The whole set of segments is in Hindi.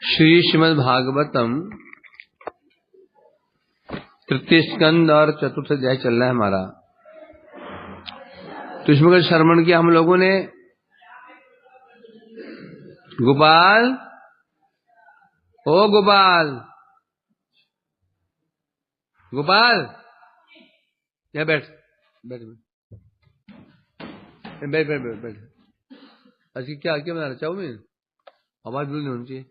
श्री श्रीमद् भागवतम तृतीय स्कंद और चतुर्थ अध्याय चल रहा है हमारा। तो इसमें कुछ श्रवण किया हम लोगों ने। गोपाल, ओ गोपाल, गोपाल, यहाँ बैठ बैठ बैठ बैठ बैठ बैठ। अच्छा क्या क्या बना रहा? चाउमीन? आवाज बिल्कुल नहीं होनी चाहिए।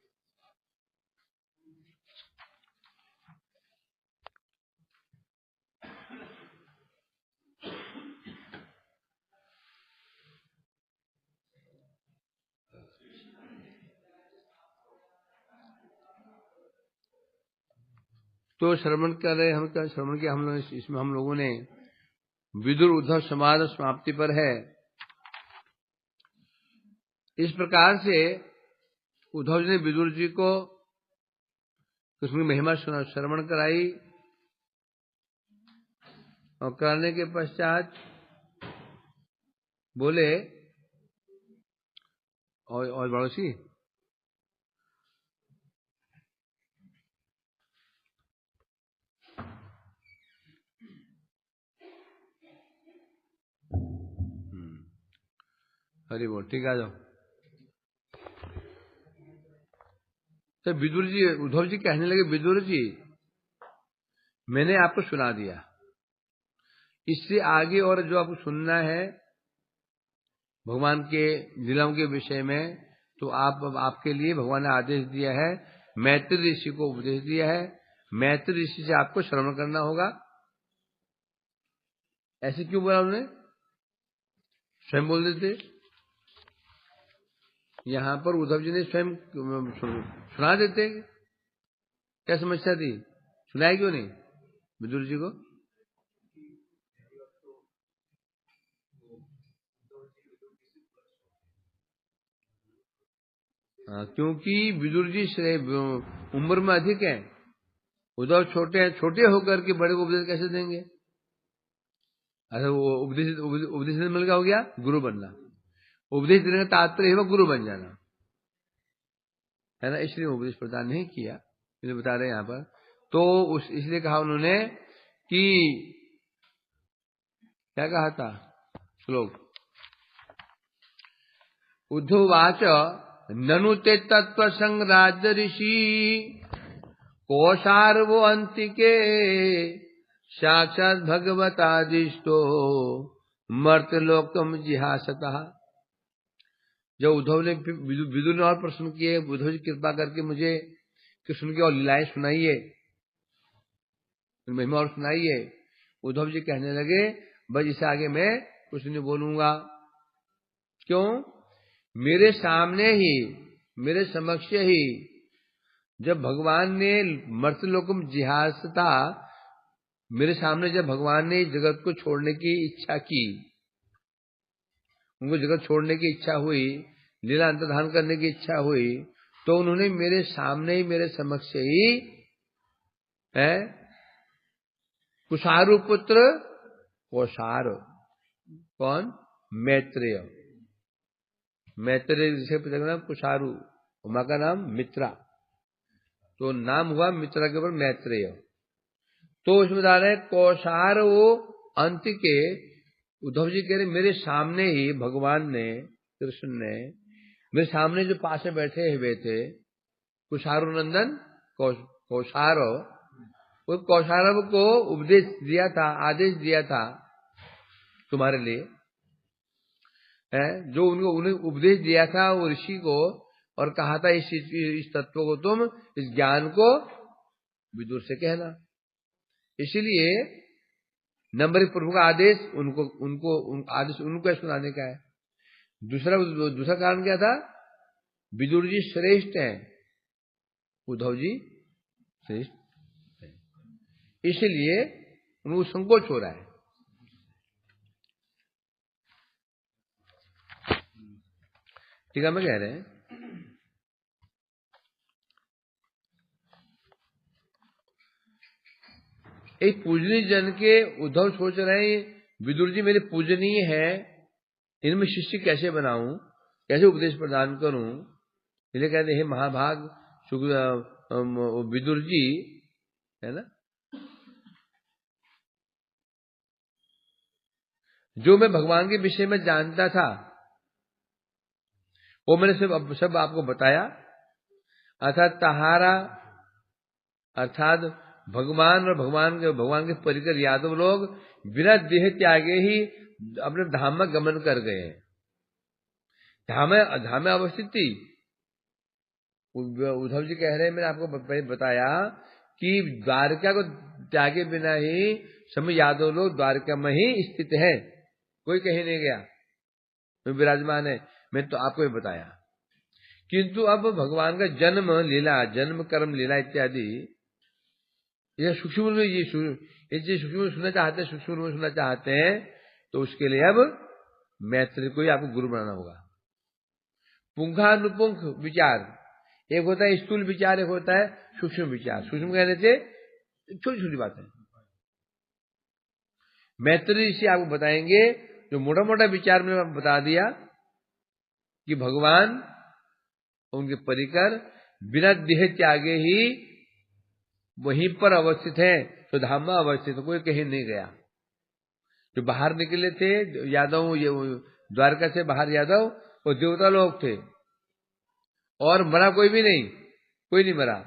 तो श्रवण कर रहे हम, क्या श्रवण किया हम लोग। इसमें हम लोगों ने विदुर उद्धव संवाद समाप्ति पर है। इस प्रकार से उद्धव जी ने विदुर जी को कृष्ण की महिमा श्रवण कराई और कराने के पश्चात बोले और बड़ोसी हरि बोल, ठीक आ जाओ। तो विदुर जी, उद्धव जी कहने लगे, विदुर जी मैंने आपको सुना दिया, इससे आगे और जो आपको सुनना है भगवान के लीलाओं के विषय में, तो आपके लिए भगवान ने आदेश दिया है, मैत्री ऋषि को उपदेश दिया है, मैत्री ऋषि से आपको श्रवण करना होगा। ऐसे क्यों बोला उन्होंने? स्वयं बोल देते। यहां पर उद्धव जी ने स्वयं सुना देते। क्या समस्या थी? सुनाया क्यों नहीं विदुर जी को? क्योंकि विदुर जी उम्र में अधिक हैं, उद्धव छोटे हैं। छोटे होकर के बड़े को उपदेश कैसे देंगे? अच्छा, वो उपदेश मिल गया, हो गया गुरु बनना। उपदेश देने का तात्पर्य है वो गुरु बन जाना है ना। इसलिए उपदेश प्रदान नहीं किया, इसलिए बता रहे हैं यहाँ पर। तो इसलिए कहा उन्होंने कि क्या कहा था श्लोक, उद्धवाच ननु ते तत्व संग्राज ऋषि कोशार्वो अंतिके साक्षात भगवतादिष्टो मर्तलोकम जिहासतः। जब उद्धव ने विदुर ने और प्रश्न किए, उद्धव जी कृपा करके मुझे कृष्ण की और लीलाएं सुनाइए, महिमा और सुनाइए। उद्धव जी कहने लगे, बस इससे आगे मैं कुछ नहीं बोलूंगा। क्यों? मेरे सामने ही, मेरे समक्ष ही जब भगवान ने मर्तलोकम जिहासता, मेरे सामने जब भगवान ने जगत को छोड़ने की इच्छा की, उनको जगत छोड़ने की इच्छा हुई, लीला अंतर्धान करने की इच्छा हुई, तो उन्होंने मेरे सामने ही, मेरे समक्ष ही है कुशारु पुत्र कोशार, कौन? मैत्रेय। मैत्रेय जिसे पिता का नाम कुशारु, माँ का नाम मित्रा, तो नाम हुआ मित्रा के ऊपर मैत्रेय। तो उसमें बता रहे कौशार वो अंत के, उद्धव जी कह रहे मेरे सामने ही भगवान ने, कृष्ण ने मेरे सामने जो पास में बैठे हुए थे कुशारु नंदन कौशार, उस कौशारव को उपदेश दिया था, आदेश दिया था तुम्हारे लिए है, जो उन्हें उपदेश दिया था वो ऋषि को, और कहा था इस तत्व को तुम, इस ज्ञान को विदुर से कहना। इसीलिए नंबर एक प्रभु का आदेश आदेश उनको सुनाने का है। दूसरा कारण क्या था? विदुर जी श्रेष्ठ हैं, उद्धव जी श्रेष्ठ हैं, इसलिए उनको संकोच हो रहा है। ठीक है, मैं कह रहे हैं एक पूजनीय जन के उद्धव सोच रहे हैं विदुर जी मेरे पूजनीय हैं, इनमें शिष्य कैसे बनाऊं, कैसे उपदेश प्रदान करूं। इसलिए कहते हैं महाभाग विदुर जी है ना, जो मैं भगवान के विषय में जानता था वो मैंने सब आपको बताया। अर्थात भगवान और भगवान के परिकर यादव लोग बिना देह त्यागे ही अपने धाम में गमन कर गए। धाम में अवस्थित थी। उद्धव जी कह रहे हैं, मैंने आपको बताया कि द्वारका को त्यागे बिना ही सब यादव लोग द्वारका में ही स्थित है, कोई कहीं नहीं गया, तो विराजमान है। मैं तो आपको भी बताया। किंतु अब भगवान का जन्म लीला, जन्म कर्म लीला इत्यादि ये सूक्ष्म में ये सूक्ष्म सुनना चाहते हैं, सूक्ष्म में सुनना चाहते हैं, तो उसके लिए अब मैत्री को ही आपको गुरु बनाना होगा। पुंखानुपुंख विचार, एक होता है स्थूल विचार, एक होता है सूक्ष्म विचार। सूक्ष्म कहने से छोटी छोटी बातें। मैत्री ऋषि आपको बताएंगे जो मोटा मोटा विचार में बता दिया कि भगवान उनके परिकर बिना देह त्यागे ही वहीं पर अवस्थित है, तो धाम में अवस्थित, कोई कहीं नहीं गया। जो बाहर निकले थे यादव, ये द्वारका से बाहर यादव, वो देवता लोग थे और मरा कोई भी नहीं, कोई नहीं मरा,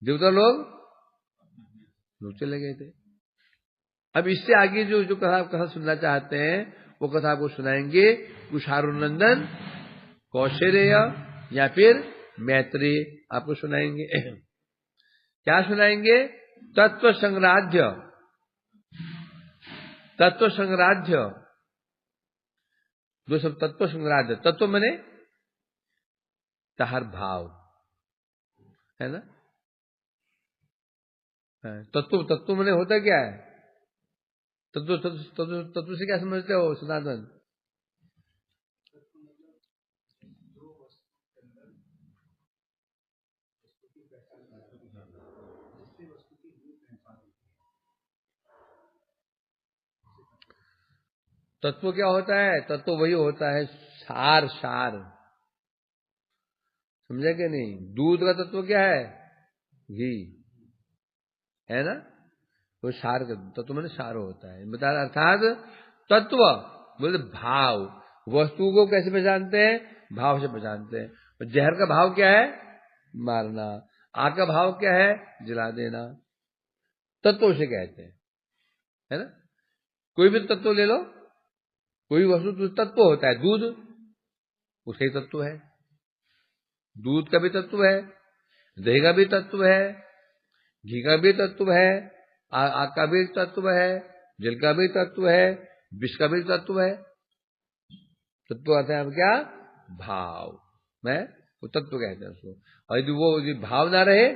देवता लोग चले गए थे। अब इससे आगे जो कथा सुनना चाहते हैं वो कथा आपको सुनाएंगे कुशारुनंदन, कौशलेय या फिर मैत्री आपको सुनाएंगे। क्या सुनाएंगे? तत्व संग्राह्य। तत्व संग्राह्य जो सब तत्व संग्राह्य, तत्व मने तहर भाव है ना। तत्व मने होता क्या है? तत्व से क्या समझते हो सनातन? तत्व क्या होता है? तत्व वही होता है सार, सार, समझे कि नहीं? दूध का तत्व क्या है? घी है ना। तो सार का तत्व मैंने सार होता है, बता। अर्थात तत्व बोले भाव, वस्तु को कैसे पहचानते हैं? भाव से पहचानते हैं। और जहर का भाव क्या है? मारना। आग का भाव क्या है? जला देना। तत्व से कहते हैं, है ना। कोई भी तत्व ले लो, कोई वस्तु तो तत्व होता है। दूध उसका ही तत्व है, दूध का भी तत्व है, दही का भी तत्व है, घी का भी तत्व है, आग का भी तत्व है, जल का भी तत्व है, विष का भी तत्व है। तत्व अर्थ है क्या? भाव में वो तत्व कहते हैं उसको। और यदि वो भाव ना रहे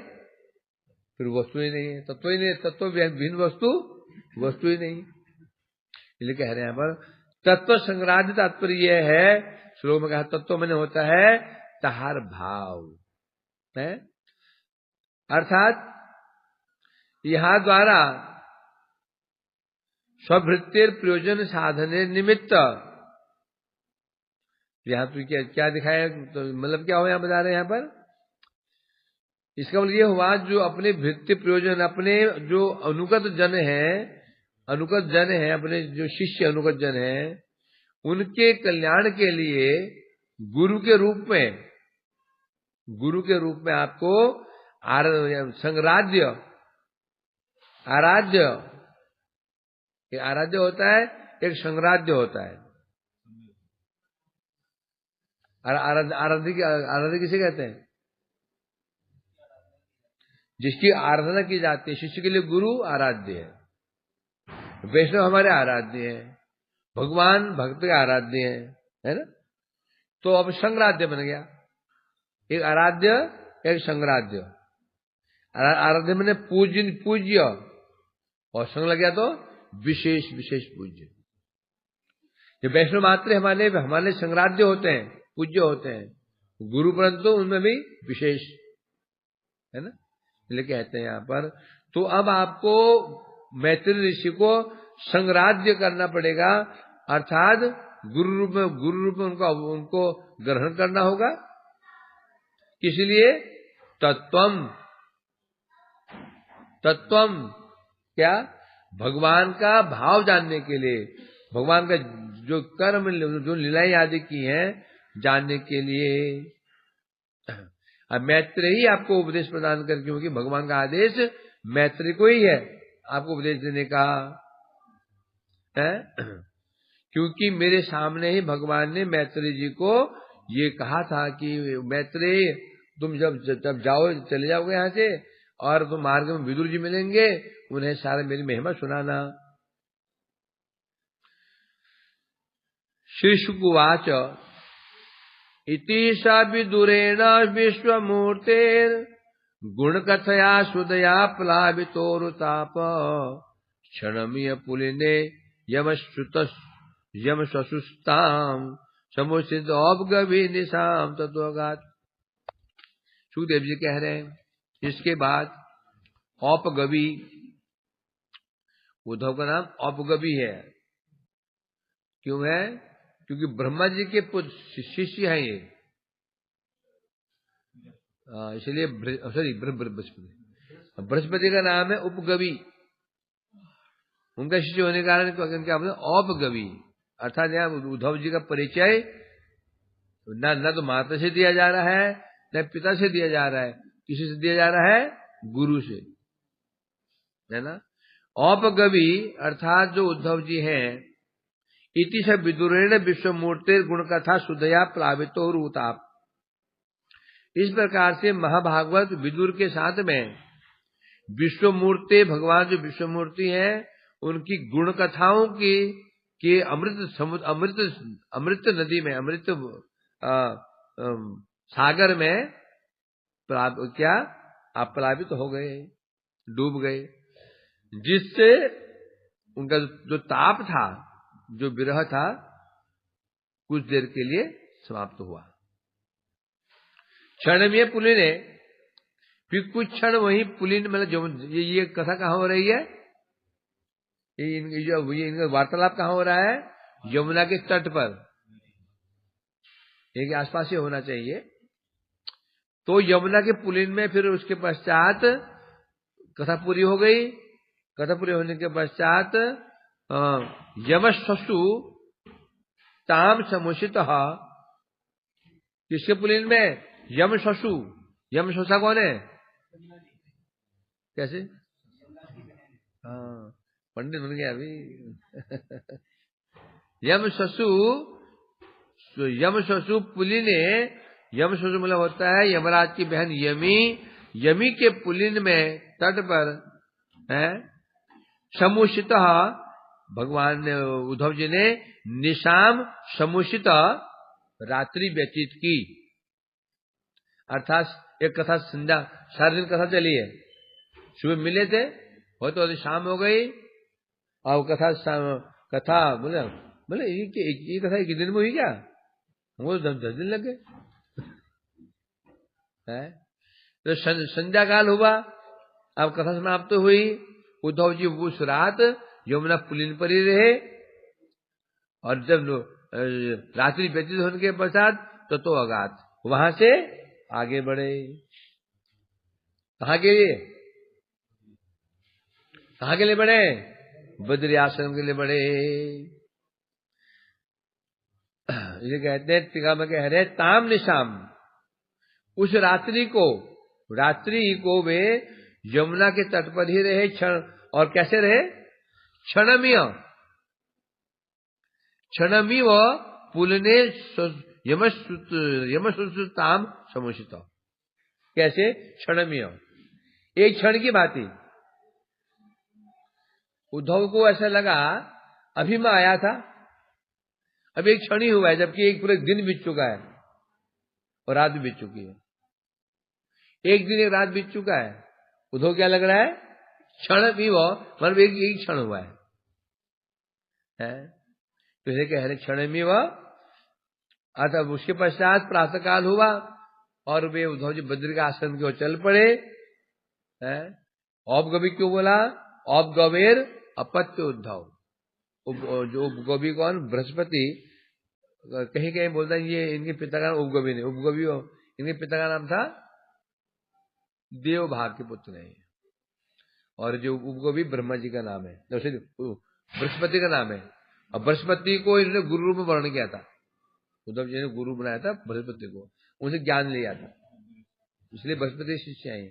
फिर वस्तु ही नहीं है, तत्व ही नहीं। तत्व भिन्न वस्तु, वस्तु ही नहीं। इसलिए कह रहे हैं यहाँ पर तत्व संग्राह्य तात्पर्य यह है, श्लोक में कहा तत्व मैंने होता है तहार भाव है। अर्थात यहां द्वारा स्वभृत्तिर प्रयोजन साधने निमित्त, यहां तो क्या दिखाया, तो मतलब क्या हो यहां बता रहे हैं यहाँ पर? इसका मतलब ये हुआ जो अपने भृत्य प्रयोजन, अपने जो अनुगत जन है, अपने जो शिष्य अनुगत जन है, उनके कल्याण के लिए गुरु के रूप में आपको संग्राह्य, आराध्य, एक आराध्य होता है, एक संग्राह्य होता है। आराध्य किसे कहते हैं? जिसकी आराधना की जाती है। शिष्य के लिए गुरु आराध्य है, वैष्णव हमारे आराध्य है, भगवान भक्त के आराध्य है ना। तो अब संग्राह्य बन गया, एक आराध्य एक संग्राह्य। आराध्य मैंने पूज्य, और संग लग गया तो विशेष पूज्य। जो वैष्णव मात्र हमारे संग्राह्य होते हैं, पूज्य होते हैं, गुरु परंतु उनमें भी विशेष है ना। इसलिए कहते हैं यहाँ पर, तो अब आपको मैत्री ऋषि को संग्राह्य करना पड़ेगा, अर्थात गुरु रूप में उनको ग्रहण करना होगा। इसलिए तत्वम, तत्वम क्या? भगवान का भाव जानने के लिए, भगवान का जो कर्म, जो लीलाएं आदि की हैं जानने के लिए। अब मैत्रेयी आपको उपदेश प्रदान कर, क्योंकि भगवान का आदेश मैत्री को ही है आपको उपदेश देने का है। क्योंकि मेरे सामने ही भगवान ने मैत्रेय जी को ये कहा था कि मैत्रेय तुम जब जाओ, चले जाओगे यहाँ से, और तुम मार्ग में विदुर जी मिलेंगे, उन्हें सारे मेरी महिमा सुनाना। श्री शुकुवाच इति स विदुरेण विश्वमूर्तेर गुणकथया सुदया प्लावितोरुताप क्षणमिय पुलिने यमश्रुताम समुचित औपगवी निशाम तत्वगात। सुखदेव जी कह रहे हैं, इसके बाद औपगवी, उद्धव का नाम औपगवी है। क्यों है? क्योंकि ब्रह्मा जी के शिष्य हैं ये, इसलिए बृहस्पति का नाम है उपगवी। उनका शिष्य होने के कारण क्या बोले? औपगवी। अर्थात यहाँ उद्धव जी का परिचय न तो माता से दिया जा रहा है, न पिता से दिया जा रहा है, किसी से दिया जा रहा है? गुरु से, है ना। औपगवी अर्थात जो उद्धव जी हैं, इति से विदुरेण विश्वमूर्तिर गुण कथा सुदया प्लावितो रूताप। इस प्रकार से महाभागवत विदुर के साथ में विश्वमूर्ति, भगवान जो विश्वमूर्ति हैं, उनकी गुण कथाओं की के अमृत नदी में, अमृत सागर में क्या प्लावित हो गए, डूब गए, जिससे उनका जो ताप था, जो विरह था, कुछ देर के लिए समाप्त हुआ। क्षण में पुलिने, फिर कुछ क्षण वही पुलिन, मतलब ये कथा कहाँ हो रही है? ये इनका वार्तालाप कहाँ हो रहा है? यमुना के तट पर, एक आसपास ही होना चाहिए। तो यमुना के पुलिन में फिर उसके पश्चात कथा पूरी हो गई। कथा पूरी होने के पश्चात यमश्वसु ताम समुषित, किसके पुलिन में? यमश्वसु। यमश्वसा कौन है? कैसे? हाँ, पंडित बन गया अभी। यमश्वसु पुलिने, यमश्वसु मतलब होता है यमराज की बहन यमी। यमी के पुलिन में तट पर है समुषित, भगवान ने, उद्धव जी ने निशाम समुषित रात्रि व्यतीत की। अर्थात एक कथा संध्या, सारे दिन कथा चली है। सुबह मिले थे, हो तो शाम हो गई, और कथा बोले ये कथा एक दिन में हुई क्या? हमको 10 दिन लग गए। तो संध्या काल हुआ, अब कथा समाप्त हुई। उद्धव जी उस रात यमुना पुलिन पर ही रहे, और जब रात्रि व्यतीत होने के पश्चात तो अगात वहां से आगे बढ़े। कहाँ के लिए? कहाँ के लिए बढ़े? बद्री आश्रम के लिए बढ़े। इसे कहते हैं, टीका में कह रहे ताम निशाम, उस रात्रि को वे यमुना के तट पर ही रहे। क्षण, और कैसे रहे? क्षणमी व पुलने यमश्रुताम समुषित। कैसे? क्षणमीय, एक क्षण की बात ही। उद्धव को ऐसा लगा अभी मैं आया था, अब एक क्षण ही हुआ है, जबकि एक पूरे दिन बीत चुका है और रात भी बीत चुकी है। एक दिन एक रात बीत चुका है। उद्धव क्या लग रहा है? क्षण भी वो, मतलब एक क्षण हुआ है। तो इसे कह रहे क्षण में वह। अतः उसके पश्चात प्रातः काल हुआ और वे उद्धव जी बद्री का आश्रम की ओर चल पड़े। औपगवी क्यों बोला? औपगवेर अपत्य उद्धव। जो उपगवी कौन? बृहस्पति। कहीं कहीं बोलता है ये इनके पिता का नाम उपगवी नहीं, उपगवी इनके पिता का नाम था देव भाग के पुत्र हैं। और जो उनको भी ब्रह्मा जी का नाम है, जैसे बृहस्पति का नाम है। और बृहस्पति को इन्होंने गुरु रूप में वर्ण किया था, उद्धव जी ने गुरु बनाया था बृहस्पति को, उनसे ज्ञान लिया था, इसलिए बृहस्पति शिष्य हैं।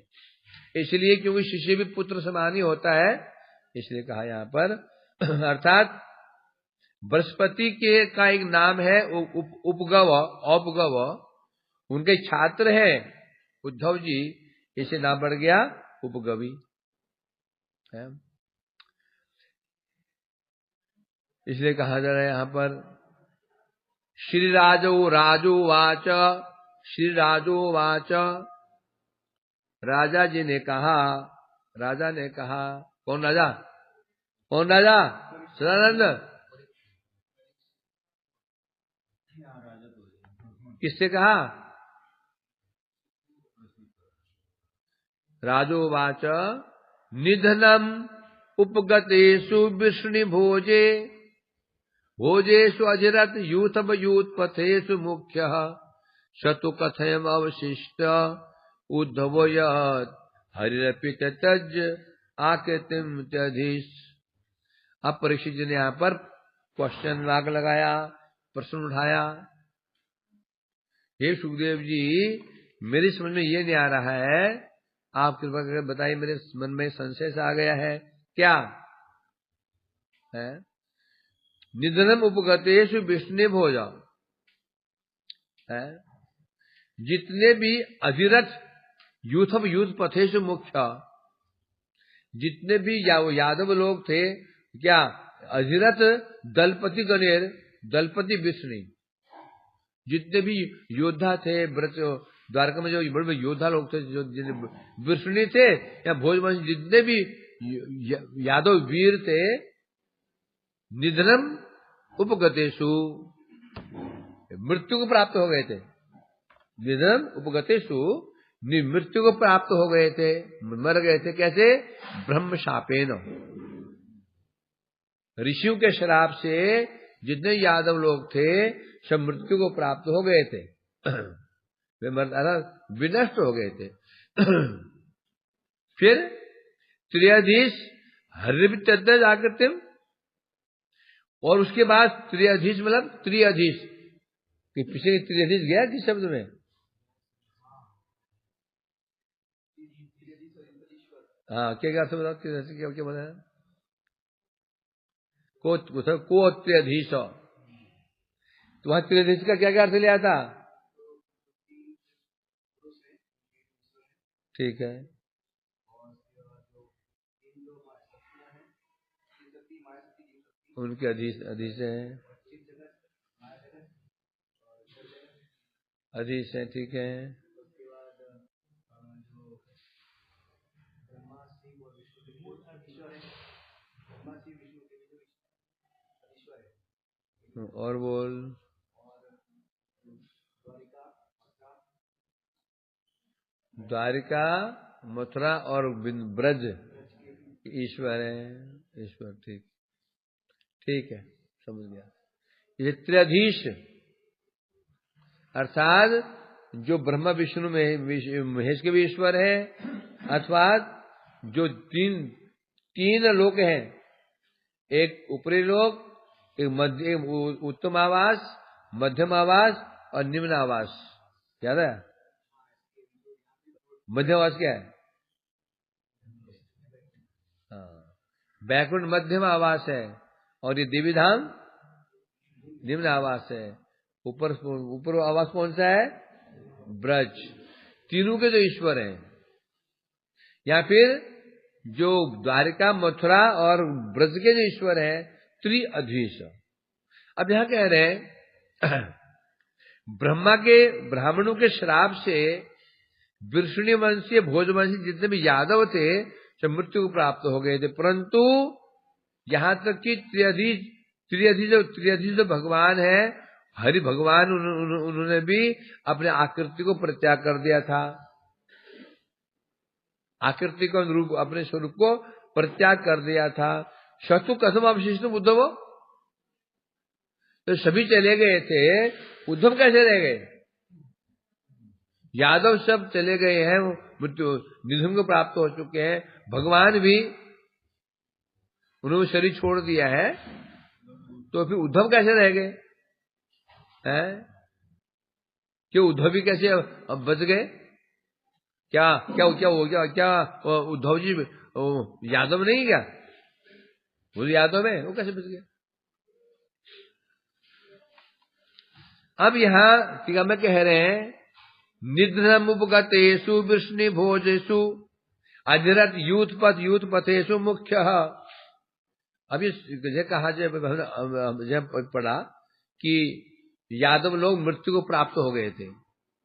इसलिए क्योंकि शिष्य भी पुत्र समान ही होता है, इसलिए कहा यहाँ पर। अर्थात बृहस्पति के का एक नाम है उपगव, औपगव, उनके छात्र हैं उद्धव जी, इसे नाम पड़ गया उपगवी है। इसलिए कहा जा रहा है यहां पर श्री राजो वाच, श्री राजो वाच, राजा जी ने कहा, राजा ने कहा, कौन राजा, कौन राजा, सदानंद, किससे कहा, राजोवाच निधनम उपगतेषु विष्णु भोजे, भोजेषु अजिरत यूथब यूथ पथेषु मुख्य शतु कथयम अवशिष्ट उद्धवयत् हरिरपि त्यज आकृतिम त्यधीश। अब परीक्षित जी ने यहाँ पर क्वेश्चन मार्क लगाया, प्रश्न उठाया, हे सुखदेव जी, मेरी समझ में ये नहीं आ रहा है, आप कृपा करके बताइए, मेरे मन में संशय सा आ गया है, क्या है? निधनम उपगतेषु विष्णु भोजा है, जितने भी अजिरथ यूथम यूथ पथेषु मुख्य, जितने भी यादव लोग थे, क्या अजिरथ दलपति गणेर, दलपति विष्णु, जितने भी योद्धा थे द्वारका में, जो बड़े बड़े योद्धा लोग थे, जो विष्णु थे या भोजवंश, जितने भी यादव वीर थे, निधनम उपगतेषु, मृत्यु को प्राप्त हो गए थे, निधनम उपगतेषु, मृत्यु को प्राप्त हो गए थे, मर गए थे। कैसे? ब्रह्म शापेन, ऋषियों के श्राप से जितने यादव लोग थे सब मृत्यु को प्राप्त हो गए थे, वे विनष्ट हो गए थे। फिर त्रियाधीश हरिवित्यज आकृतिम, और उसके बाद त्रियाधीश मतलब त्रियाधीश, पीछे त्रियाधीश गया किस शब्द में? हाँ, क्या अर्थ बताओ त्रियाधीश, क्या क्या बताया? को त्रियाधीश, तो वहां त्रियाधीश का क्या क्या अर्थ लिया था? ठीक है, उनके अधीश है, ठीक है। और बोल, द्वारिका, मथुरा और ब्रज ईश्वर है, ईश्वर, ठीक, ठीक है, समझ गया। ये त्रियाधीश अर्थात जो ब्रह्मा विष्णु महेश के भी ईश्वर है, अथवा जो तीन लोक हैं, एक ऊपरी लोक, एक उत्तम आवास, मध्यम आवास और निम्न आवास। याद है? मध्यम आवास क्या है? हाँ, बैकुंठ मध्यम आवास है, और ये देवी धाम निम्न आवास है। ऊपर आवास कौन सा है? ब्रज। तीनों के जो ईश्वर हैं, या फिर जो द्वारिका, मथुरा और ब्रज के जो ईश्वर हैं, त्रिअधीश। अब यहां कह रहे हैं ब्रह्मा के, ब्राह्मणों के श्राप से विष्णु वंशीय भोजवंशी जितने भी यादव थे सब मृत्यु को प्राप्त हो गए थे, परंतु यहां तक कि त्रिअधीश जो भगवान है, हरि भगवान, उन्होंने भी अपने आकृति को परित्याग कर दिया था, आकृति को अनुरूप अपने स्वरूप को परित्याग कर दिया था। शत्रु कथम अवशिष्ट उद्धव, तो सभी चले गए थे, उद्धव कैसे रह गए? यादव सब चले गए हैं, मृत्यु निधन को प्राप्त हो चुके हैं, भगवान भी उन्होंने शरीर छोड़ दिया है, तो फिर उद्धव कैसे रह गए हैं? क्यों उद्धव भी कैसे अब बच गए? क्या क्या क्या हो गया? क्या उद्धव जी यादव नहीं क्या? वो यादव है, वो कैसे बच गया? अब यहां टीका में कह रहे हैं, निधनमुपगतेषु वृष्णि भोजेषु अधिरथ यूथ पथेषु मुख्य। अब ये कहा जब पढ़ा कि यादव लोग मृत्यु को प्राप्त हो गए थे।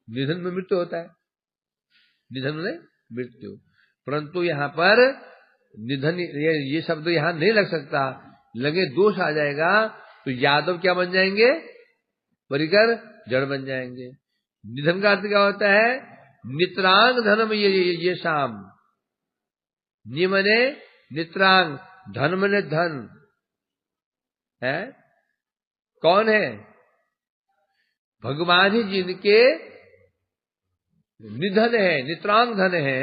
निधन में मृत्यु होता है, निधन में मृत्यु, परंतु यहाँ पर निधन ये शब्द यहाँ नहीं लग सकता, लगे दोष आ जाएगा तो यादव क्या बन जाएंगे? परिकर जड़ बन जाएंगे। निधन का अर्थ क्या होता है? नित्रांग धनम ये शाम, निमने नित्रांग, धन मने धन है। कौन है? भगवान ही जिनके निधन है, नित्रांग धन है,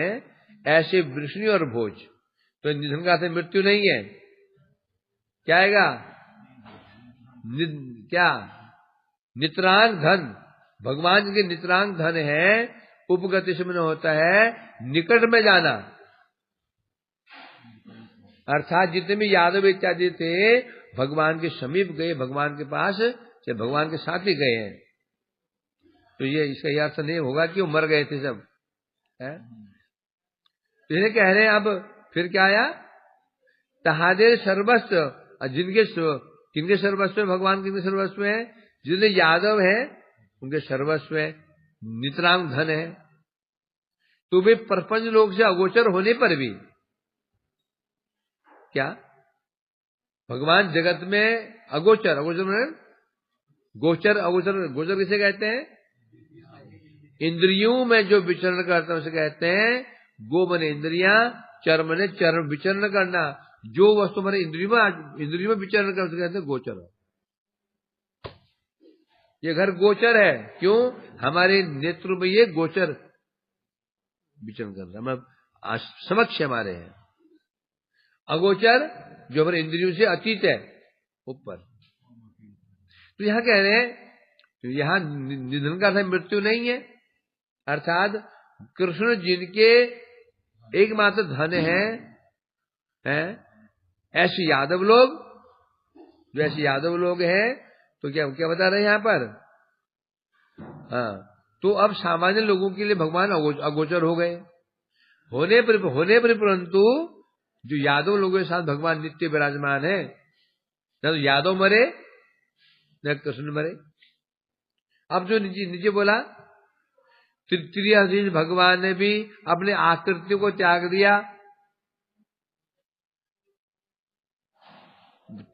ऐसे वृष्णि और भोज। तो निधन का अर्थ मृत्यु नहीं है, क्या आएगा? क्या? नित्रांग धन, भगवान जी के नित्रांग धन है। उपगति से होता है निकट में जाना, अर्थात जितने भी यादव इत्यादि थे भगवान के समीप गए, भगवान के पास से भगवान के साथ ही गए हैं। तो ये इसका यह अर्थ नहीं होगा कि वो मर गए थे सब है। तो ये कह रहे हैं अब फिर क्या आया? तहादेर सर्वस्व, जिनके किनके सर्वस्व है? भगवान किनके सर्वस्व है? जितने यादव है उनके सर्वस्व है, नितरांग धन है। तो वे प्रपंच लोक से अगोचर होने पर भी क्या भगवान जगत में अगोचर, अगोचर में गोचर, अगोचर गोचर किसे कहते हैं? इंद्रियों में जो विचरण करता है उसे कहते हैं गो मने इंद्रियां, चर मने चर, विचरण करना। जो वस्तु हमारे इंद्रियों में विचरण करता उसे कहते हैं गोचर। ये घर गोचर है, क्यों? हमारे नेत्र में ये गोचर विचरण कर रहा है, समक्ष हमारे हैं। अगोचर जो हमारे इंद्रियों से अतीत है, ऊपर। तो यहां कह रहे हैं, तो यहां निधन का अर्थ मृत्यु नहीं है, अर्थात कृष्ण जिनके एकमात्र धन है ऐसे यादव लोग, जो ऐसे यादव लोग हैं, तो क्या क्या बता रहे हैं यहां पर? हाँ, तो अब सामान्य लोगों के लिए भगवान अगोचर हो गए होने पर परंतु जो यादव लोगों के साथ भगवान नित्य विराजमान है, न तो यादव मरे न कृष्ण मरे। अब जो नीचे बोला, तृतीय भगवान ने भी अपने आकृति को त्याग दिया।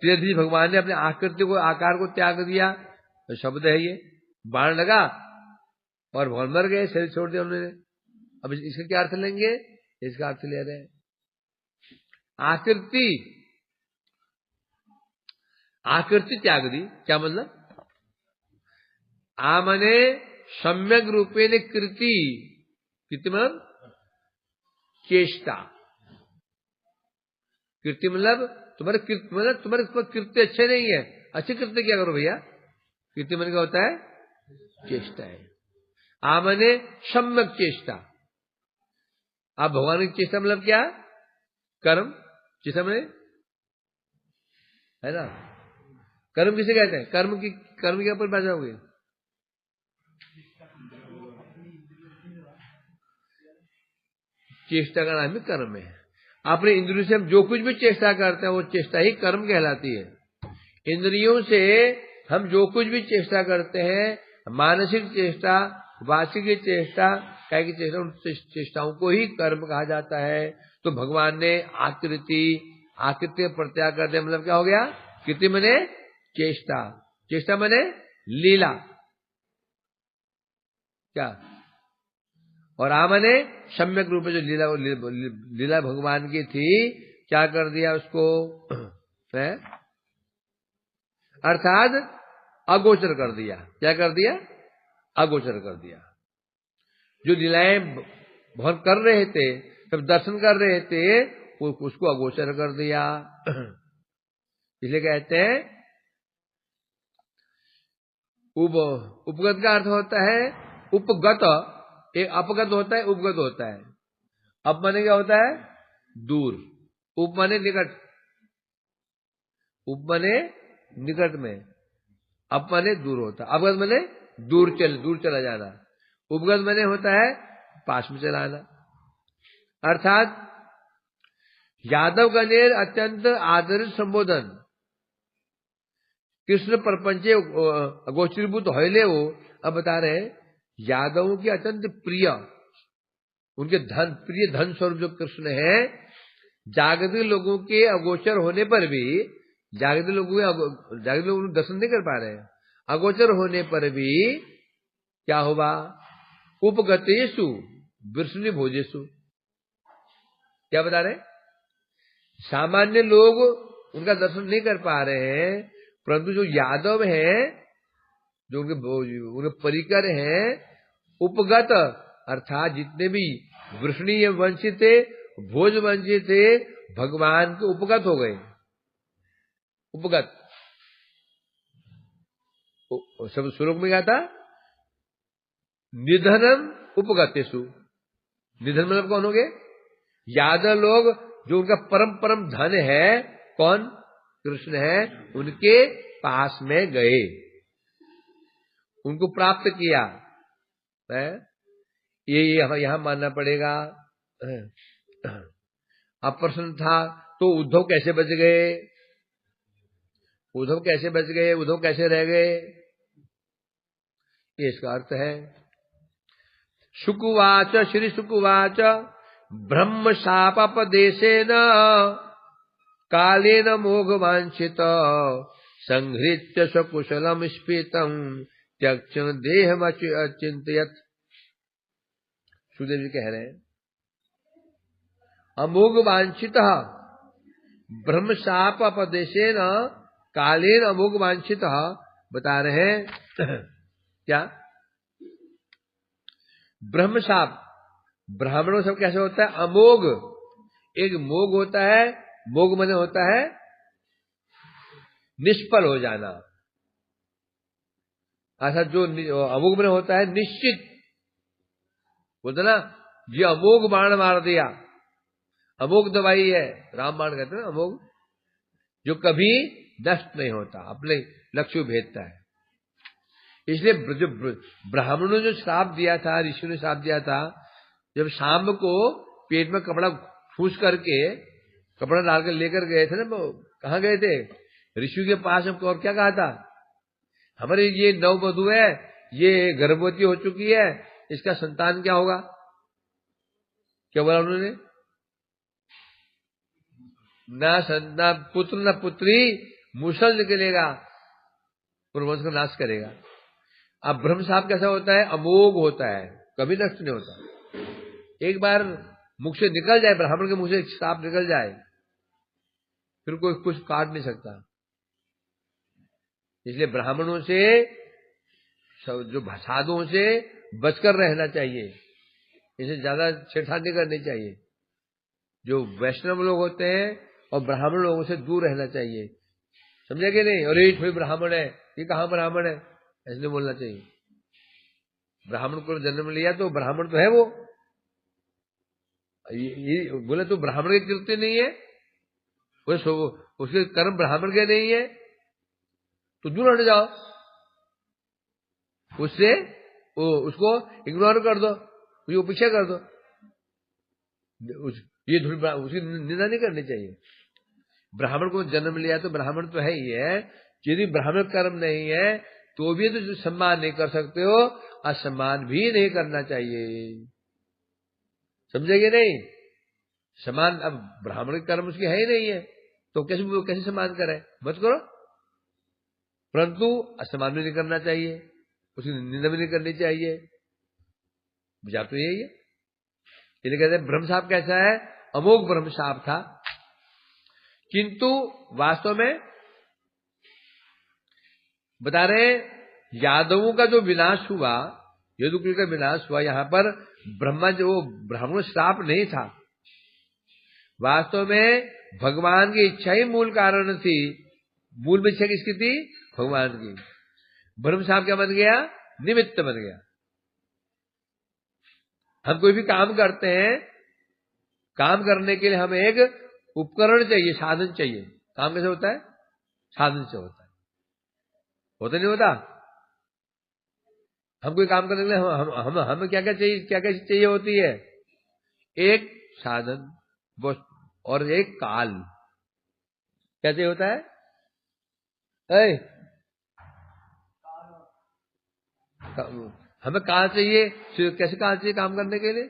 तृतीय भगवान ने अपने आकृति को, आकार को त्याग दिया। तो शब्द है ये, बाण लगा और भगवान मर गए, शरीर छोड़ दिया उन्होंने। अब इसका क्या अर्थ लेंगे? इसका अर्थ ले रहे हैं आकृति त्याग दी। क्या मतलब? आमने सम्यक रूपे ने कृति मतलब चेष्टा। कृति मतलब तुम्हारे कृत्य अच्छे नहीं है, अच्छे कृत्य क्या करो भैया? कृति मन क्या होता है? चेष्टा है। आमने सम्यक चेष्टा। आप भगवान की चेष्टा मतलब क्या? कर्म। चेष्टा में है ना, कर्म किसे कहते हैं? कर्म के ऊपर बैठ जाओगे। चेष्टा का नाम ही कर्म है। अपने इंद्रियों से हम जो कुछ भी चेष्टा करते हैं वो चेष्टा ही कर्म कहलाती है। इंद्रियों से हम जो कुछ भी चेष्टा करते हैं, मानसिक चेष्टा, वाचिक चेष्टा, कायिक चेष्टा, उन चेष्टाओं को ही कर्म कहा जाता है। तो भगवान ने आकृति प्रत्याग कर दिया, मतलब क्या हो गया? कृति मने चेष्टा, चेष्टा मने लीला, क्या? और आमने सम्यक रूप में जो लीला भगवान की थी, क्या कर दिया उसको? अर्थात अगोचर कर दिया। क्या कर दिया? अगोचर कर दिया। जो लीलाएं भवन कर रहे थे, सब दर्शन कर रहे थे, उसको अगोचर कर दिया। इसलिए कहते हैं उपगत का अर्थ होता है उपगत, एक अपगत होता है, उपगत होता है। अप माने क्या होता है? दूर। उप माने निकट, उप माने निकट में, अप माने दूर होता है। अपगत माने दूर चला जाना, उपगत माने होता है पास में चला आना। अर्थात यादव गणेर अत्यंत आदरित संबोधन कृष्ण परपंचे अगोचरीभूत होइले वो। अब बता रहे यादवों की अत्यंत प्रिय, उनके प्रिय धन स्वरूप जो कृष्ण है, जागृत लोगों के अगोचर होने पर भी, जागृत लोग दर्शन नहीं कर पा रहे हैं, अगोचर होने पर भी क्या होगा? उपगतेषु वृष्णि भोजेषु। क्या बता रहे? सामान्य लोग उनका दर्शन नहीं कर पा रहे हैं, परंतु जो यादव हैं, जो उनके परिकर हैं, उपगत अर्थात जितने भी वृष्णीय वंशी थे, भोज वंशी थे, भगवान के उपगत हो गए। उपगत सब श्लोक में क्या था? निधनम उपगतेषु। निधन मतलब कौन हो गए? यादव लोग जो उनका परम धन है, कौन? कृष्ण है, उनके पास में गए, उनको प्राप्त किया है। ये यहां मानना पड़ेगा। अप्रसन्न था तो उद्धव कैसे बच गए? उद्धव कैसे बच गए? उद्धव कैसे रह गए? ये इसका अर्थ है। शुकुवाच श्री शुकुवाच ब्रह्म शापदेशेन कालेन मोघवांछित संहृत्य सकुशलम स्फीतम त्यक्षण देहम अचिंतयत्। सुदेव जी कह रहे हैं अमोघ वांछित ब्रह्म शाप अपदेशेन कालेन अमोघ वांछित। बता रहे हैं क्या? ब्रह्म शाप ब्राह्मणों सब कैसे होता है? अमोघ। एक मोघ होता है, मोघ माने होता है निष्फल हो जाना। ऐसा जो अमोघ माने होता है निश्चित। बोलते ना, ये अमोघ बाण मार दिया, अमोघ दवाई है, रामबाण कहते हैं ना अमोघ, जो कभी नष्ट नहीं होता, अपने लक्ष्य को भेदता है। इसलिए जो ब्राह्मणों ने जो श्राप दिया था, ऋषि ने श्राप दिया था, जब शाम को पेट में कपड़ा फूस करके कपड़ा डालकर लेकर गए थे ना, कहाँ गए थे? ऋषि के पास। और क्या कहा था? हमारे ये नववधु है, ये गर्भवती हो चुकी है, इसका संतान क्या होगा? क्या बोला उन्होंने? ना पुत्र ना पुत्री, मुसल निकलेगा, पूर्ववंश का नाश करेगा। अब ब्रह्म शाप कैसा होता है? अमोघ होता है, कभी नष्ट नहीं होता। एक बार मुख से निकल जाए, ब्राह्मण के मुख से शाप निकल जाए, फिर कोई कुछ काट नहीं सकता। इसलिए ब्राह्मणों से, जो साधुओं से बचकर रहना चाहिए, इसे ज्यादा छेड़छाड़ नहीं करनी चाहिए। जो वैष्णव लोग होते हैं और ब्राह्मण लोगों से दूर रहना चाहिए। समझे कि नहीं? अरे कोई ब्राह्मण है, ये कहाँ ब्राह्मण है, ऐसे नहीं बोलना चाहिए। ब्राह्मण को जन्म लिया तो ब्राह्मण तो है वो, ये बोले तो ब्राह्मण के कृत्य नहीं है, उसके कर्म ब्राह्मण के नहीं है, तो दूर हट जाओ उससे, उसको इग्नोर कर दो, उसकी उपेक्षा कर दो। ये उसकी निंदा नहीं करनी चाहिए। ब्राह्मण को जन्म लिया तो ब्राह्मण तो है ही है, यदि ब्राह्मण कर्म नहीं है तो भी तो सम्मान नहीं कर सकते हो, असम्मान भी नहीं करना चाहिए। समझेंगे नहीं? सम्मान, अब ब्राह्मण कर्म उसकी है ही नहीं है तो कैसे सम्मान करे? मत करो। परंतु असम्मान भी नहीं करना चाहिए, उसकी निंदा भी नहीं करनी चाहिए। विचार तो यही है। इसलिए कहते हैं ब्रह्मशाप कैसा है? अमोघ ब्रह्मशाप था। किंतु वास्तव में बता रहे यादवों का जो विनाश हुआ, यदुकुल का विनाश हुआ। यहाँ पर ब्रह्मा जो ब्राह्मण श्राप नहीं था, वास्तव में भगवान की इच्छा ही मूल कारण थी। मूल में इच्छा किसकी थी? भगवान की। ब्रह्म श्राप क्या बन गया? निमित्त बन गया। हम कोई भी काम करते हैं, काम करने के लिए हमें एक उपकरण चाहिए, साधन चाहिए। काम कैसे होता है? साधन से होता है। होता नहीं होता? हम कोई काम करने के लिए हमें क्या क्या चाहिए, क्या क्या चाहिए होती है? एक साधन और एक काल। कैसे होता है? हमें काल चाहिए। कैसे काल चाहिए काम करने के लिए?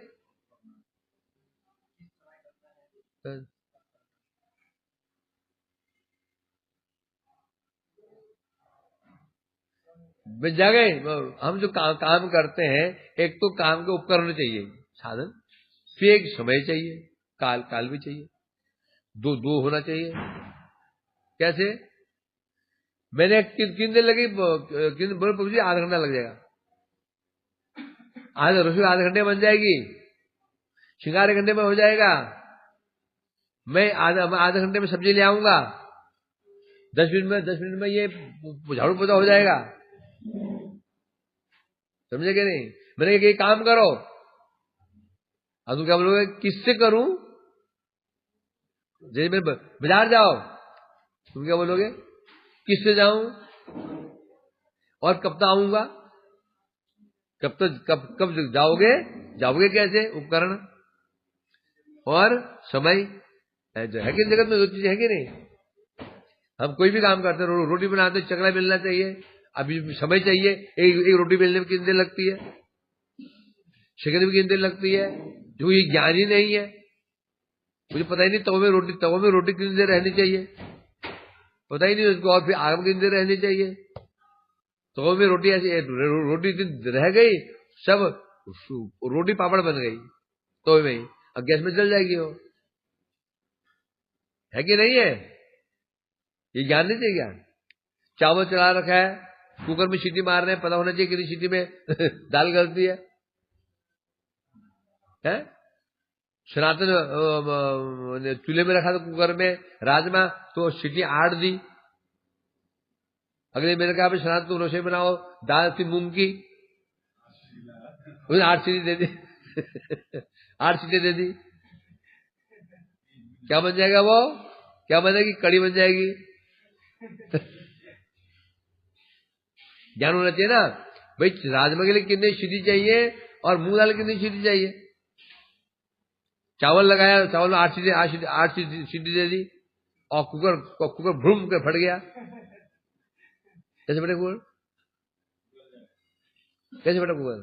जगह हम जो काम करते हैं, एक तो काम के उपकरण चाहिए, साधन, फिर एक समय चाहिए, काल भी चाहिए। दो होना चाहिए। कैसे? मैंने किन दिन लगी, बोले आधा घंटा लग जाएगा। रसोई आधे घंटे बन जाएगी, श्रृंगार 1 घंटे में हो जाएगा। मैं आधे घंटे में सब्जी ले आऊंगा, 10 मिनट में ये झाड़ू पोछा हो जाएगा। समझे कि नहीं? मैंने कहा काम करो, अब तुम क्या बोलोगे? किससे करूं? जैसे मैं बाजार जाओ, तुम क्या बोलोगे? किससे जाऊं और कब तक आऊंगा? कब जाओगे कैसे? उपकरण और समय है कि जगत में 2 चीजें है कि नहीं? हम कोई भी काम करते हैं, रोटी बनाते हैं, चकला मिलना चाहिए, अभी समय चाहिए। एक रोटी बेलने में कितनी देर लगती है? सेकंड में कितनी देर लगती है? जो ये ज्ञान ही नहीं है, मुझे पता ही नहीं तवे में रोटी कितनी देर रहनी चाहिए, पता ही नहीं उसको। और फिर आग में कितनी देर रहनी चाहिए? तवे में रोटी ऐसी रोटी रह गई, सब रोटी पापड़ बन गई तवे में ही, अब गैस में जल जाएगी वो। है कि नहीं है? ये ज्ञान नहीं चाहिए। ज्ञान, चावल चढ़ा रखा है, कुकर में सीटी मार रहे हैं, पता होना चाहिए कितनी सीटी में दाल गलती है? सनातन चूल्हे में रखा था कुकर में राजमा, तो सीटी 8 दी। अगले मेरे कहा सनातन तुम रसोई बनाओ, दाल थी मूंग की, उसने 8 सीटी दे दी 8 सीटें दे दी। क्या बन जाएगा वो? क्या बनेगी? कड़ी बन जाएगी। ज्ञान होना चाहिए ना भाई, राजमा के लिए कितनी सीटी चाहिए और मूंग दाल कितनी सीटी चाहिए। चावल लगाया, चावल में 8 सीटी दे दी, और कुकर भूम के फट गया। कैसे फटे कुकर? कैसे फटा कुकर?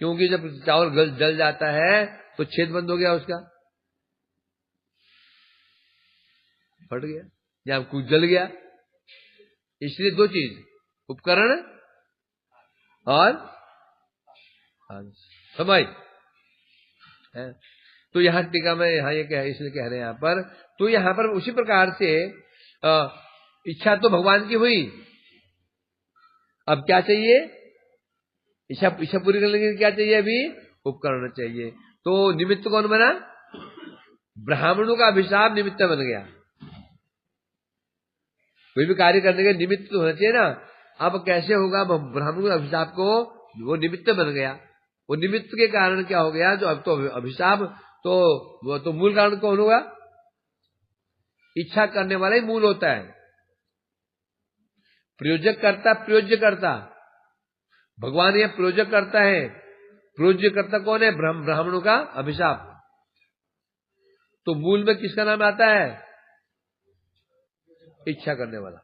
क्योंकि जब चावल जल जाता है तो छेद बंद हो गया उसका, फट गया या कुछ जल गया। इसलिए 2 चीज, उपकरण और समय है। तो यहाँ टीका में यहाँ ये इसलिए कह रहे हैं यहाँ पर, तो यहाँ पर उसी प्रकार से इच्छा तो भगवान की हुई, अब क्या चाहिए? इच्छा पूरी करने के लिए क्या चाहिए? अभी उपकरण चाहिए। तो निमित्त कौन बना? ब्राह्मणों का अभिशाप निमित्त बन गया। कोई भी कार्य करने के निमित्त तो होना चाहिए ना। अब कैसे होगा? ब्राह्मणों के अभिशाप को वो निमित्त बन गया। वो निमित्त के कारण क्या हो गया? जो अब तो अभिशाप, तो वो तो मूल कारण कौन होगा? इच्छा करने वाला ही मूल होता है। प्रयोजक करता, प्रयोज्य करता, भगवान यह प्रयोजक करता है। प्रयोज्य करता कौन है? ब्राह्मणों का अभिशाप। तो मूल में किसका नाम आता है? इच्छा करने वाला,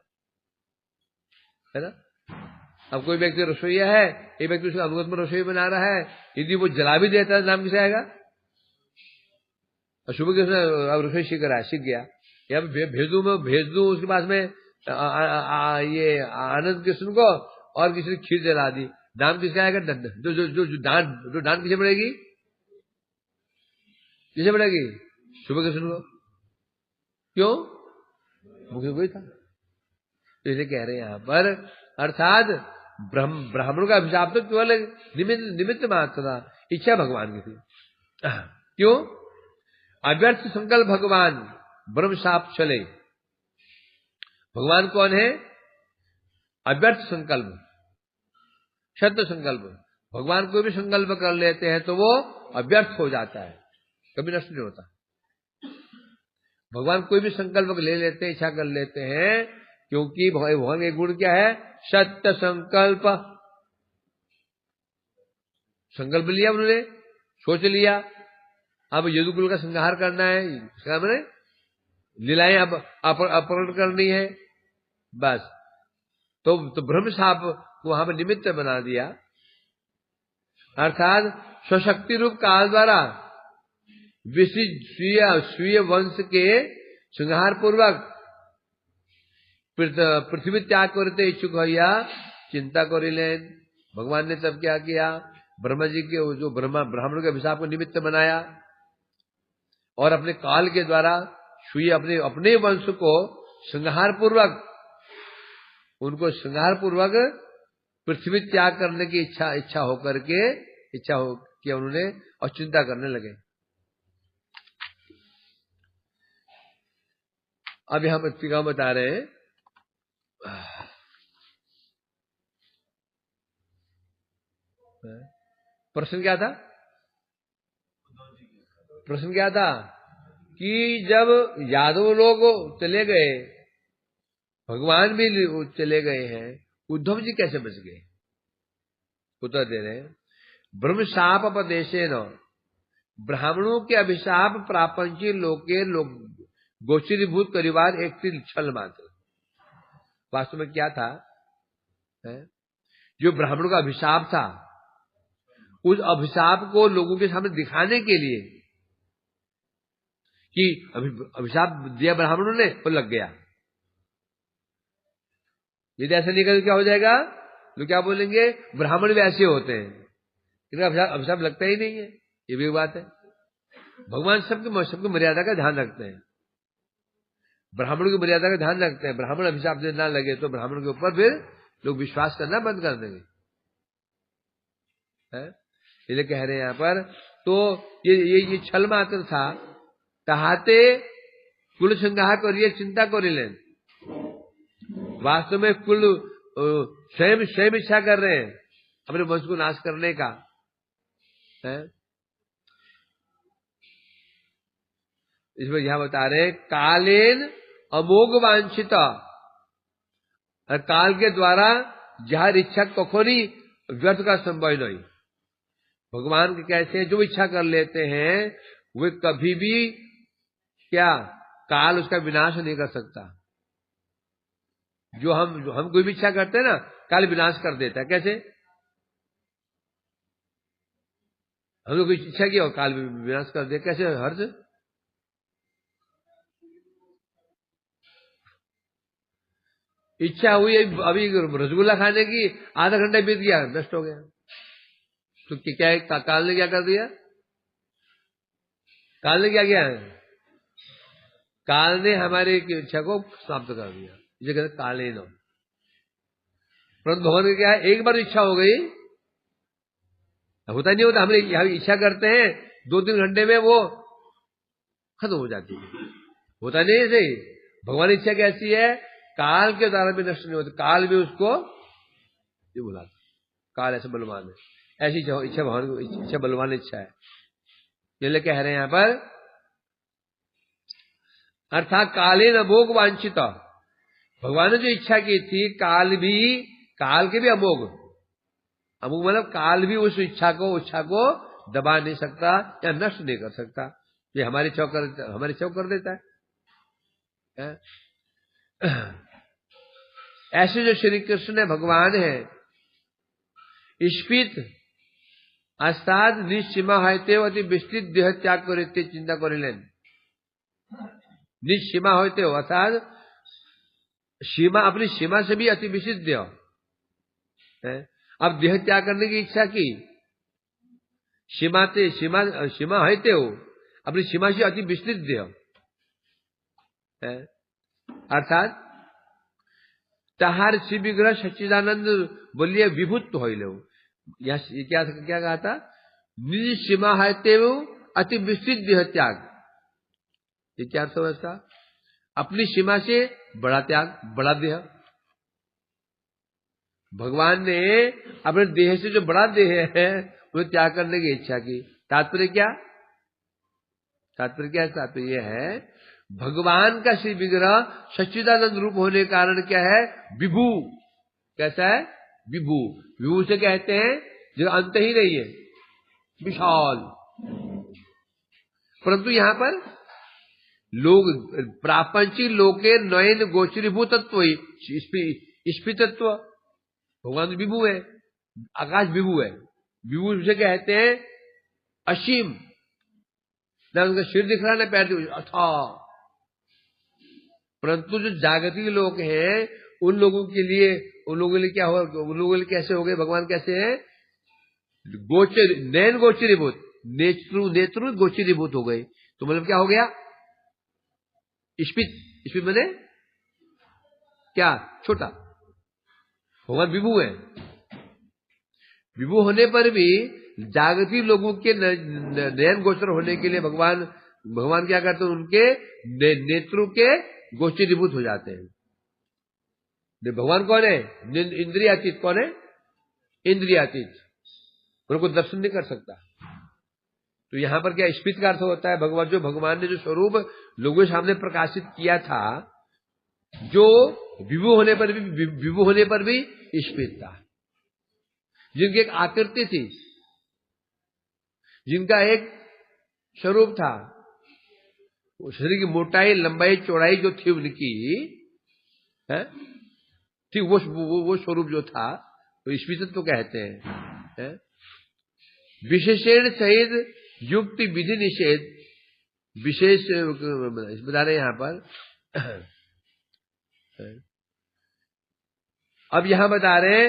है ना। अब कोई व्यक्ति रसोईया है, एक व्यक्ति उसके अनुगत में रसोई बना रहा है, यदि वो जला भी देता है, नाम किसे आएगा? सुबह के उसने अब रसोई सीख रहा है, सीख गया, या भेज दूं उसके पास में ये आनंद कृष्ण को, और किसी ने खीर जला दी, नाम किसका आएगा? जो डांट किसे पड़ेगी? किसे पड़ेगी? सुबह कृष्ण को। क्यों? मुझे वही था। तो इसे कह रहे हैं यहां पर, अर्थात ब्राह्मणों का अभिशाप तो केवल निमित्त मात्र था, इच्छा भगवान की थी। क्यों? अव्यर्थ संकल्प भगवान ब्रह्म शाप चले। भगवान कौन है? अव्यर्थ संकल्प, शुद्ध संकल्प। भगवान कोई भी संकल्प कर लेते हैं तो वो अव्यर्थ हो जाता है, कभी नष्ट नहीं होता। भगवान कोई भी संकल्प ले लेते हैं, इच्छा कर लेते हैं, क्योंकि भगवान का गुण क्या है? सत्य संकल्प। संकल्प लिया उन्होंने, सोच लिया, अब यदुकुल का संहार करना है, मैंने लीलाएं अब अपहरण करनी है, बस। तो ब्रह्म शाप को वहां पर निमित्त बना दिया, अर्थात स्वशक्ति रूप काल द्वारा स्वीय वंश के संहार पूर्वक पृथ्वी त्याग करते इच्छुक भैया चिंता करिलेन। भगवान ने तब क्या किया? ब्रह्मा जी के जो ब्राह्मणों के अभिशाप को निमित्त बनाया और अपने काल के द्वारा स्वीय अपने वंश को संहार पूर्वक, उनको संहार पूर्वक पृथ्वी त्याग करने की इच्छा होकर के किया उन्होंने, और चिंता करने लगे। अब यहां पत्रिका बता रहे हैं, प्रश्न क्या था? प्रश्न क्या था कि जब यादव लोग चले गए, भगवान भी चले गए हैं, उद्धव जी कैसे बच गए? उत्तर दे रहे हैं, ब्रह्म शाप अपदेशेन ब्राह्मणों के अभिशाप प्रापंची लोके गोचरीभूत परिवार एक छल मात्र। वास्तव में क्या था? जो ब्राह्मणों का अभिशाप था, उस अभिशाप को लोगों के सामने दिखाने के लिए कि अभिशाप दिया ब्राह्मणों ने, वो लग गया। यदि ऐसा नहीं कर क्या हो जाएगा? लोग क्या बोलेंगे? ब्राह्मण भी ऐसे होते हैं, इनका अभिशाप लगता ही नहीं है। ये भी बात है। भगवान सबकी मर्यादा का ध्यान रखते हैं, ब्राह्मणों की मर्यादा का ध्यान रखते हैं। ब्राह्मण अभिशाप देने ना लगे तो ब्राह्मण के ऊपर फिर लोग विश्वास करना बंद कर देंगे, इसलिए कह रहे हैं यहां पर। तो ये छल मात्र था। चाहते कुल संहार करिए, चिंता करिलेन। वास्तव में कुल स्वयं इच्छा कर रहे हैं अपने वंश को नाश करने का, है? इसमें यहां बता रहे, कालेन अमोघ वांछित, काल के द्वारा जहां इच्छा कखोरी व्यर्थ का संभव नहीं। भगवान के कैसे जो इच्छा कर लेते हैं वे कभी भी क्या काल उसका विनाश नहीं कर सकता। जो हम कोई भी इच्छा करते हैं ना, काल विनाश कर देता है। कैसे? हम लोग कोई इच्छा किया और काल विनाश कर दे, कैसे? हर्ष इच्छा हुई अभी रसगुल्ला खाने की, आधा घंटा बीत गया, नष्ट हो गया। तो क्या है? काल ने क्या कर दिया? काल ने क्या किया है? काल ने हमारी इच्छा को समाप्त कर दिया, इसे कहते कालीन। परंतु भगवान का क्या है? एक बार इच्छा हो गई, होता नहीं होता। हम इच्छा करते हैं 2-3 घंटे में वो खत्म हो जाती है, होता नहीं ऐसे ही। भगवान इच्छा कैसी है? काल के द्वारा भी नष्ट नहीं होती, काल भी उसको ये बुलाता। काल ऐसे बलवान है, ऐसी इच्छा भगवान को, इच्छा बलवान इच्छा है। ये कह रहे हैं यहां पर, अर्थात काले न अमोघ वांछित। भगवान ने जो इच्छा की थी, काल के भी अमोघ मतलब काल भी उस इच्छा को दबा नहीं सकता या नष्ट नहीं कर सकता। ये हमारी इच्छा कर देता है। ऐसे जो श्री कृष्ण भगवान है, स्फीत अस्ताद निश्चिमा होते अति विस्तृत देह त्याग करते चिंता करिलेन। निश्चिमा होते हो अर्थात सीमा, अपनी सीमा से भी अति विस्तृत देह। अब देह त्याग करने की इच्छा की, सीमा होते हो, अपनी सीमा से अति विस्तृत देह, अर्थात ताहार शिव विग्रह सच्चिदानंद बोलिए विभुत हो लो। ये क्या क्या कहा था? निज सीमा है तेव अति विस्तृत देह त्याग। ये क्या अर्थ है इसका? अपनी सीमा से बड़ा त्याग, बड़ा देह। भगवान ने अपने देह से जो बड़ा देह है उन्हें त्याग करने की इच्छा की। तात्पर्य क्या? तात्पर्य क्या है? तात्पर्य है भगवान का श्री विग्रह सच्चिदानंद रूप होने के कारण क्या है? विभू। कैसा है? विभू। विभू से कहते हैं जो अंत ही नहीं है, विशाल। परंतु यहां पर लोग प्रापंचिक लोके नयन गोचरीभूत तत्व स्फीतत्व। भगवान विभू है, आकाश विभू है। विभू से कहते हैं असीम। ना उनका सिर दिख रहा, ना पैर दिख रहा, अथाह। परंतु जो जागतिक लोग हैं उन लोगों के लिए क्या हो? उन लोगों के लिए कैसे हो गए? भगवान कैसे हैं? गोचर, नयन गोचरीभूत, नेत्रु गोचरीभूत हो गए। तो मतलब क्या हो गया? स्पित बने क्या? छोटा। भगवान विभू है। विभू होने पर भी जागतिक लोगों के नयन गोचर होने के लिए भगवान क्या करते हैं? उनके नेत्रों के गोचरीभूत हो जाते हैं। भगवान कौन है? इंद्रियातीत। कौन है? इंद्रियातीत। उनको दर्शन नहीं कर सकता। तो यहां पर क्या स्पित का अर्थ होता है? भगवान ने जो स्वरूप लोगों के सामने प्रकाशित किया था, जो विभू होने पर भी स्पित था। जिनकी एक आकृति थी, जिनका एक स्वरूप था, शरीर की मोटाई, लंबाई, चौड़ाई जो थी उनकी है, ठीक वो स्वरूप जो था तो स्पित तो कहते हैं। विशेषण सहित युक्ति विधि निषेध विशेष बता रहे यहां पर। अब यहां बता रहे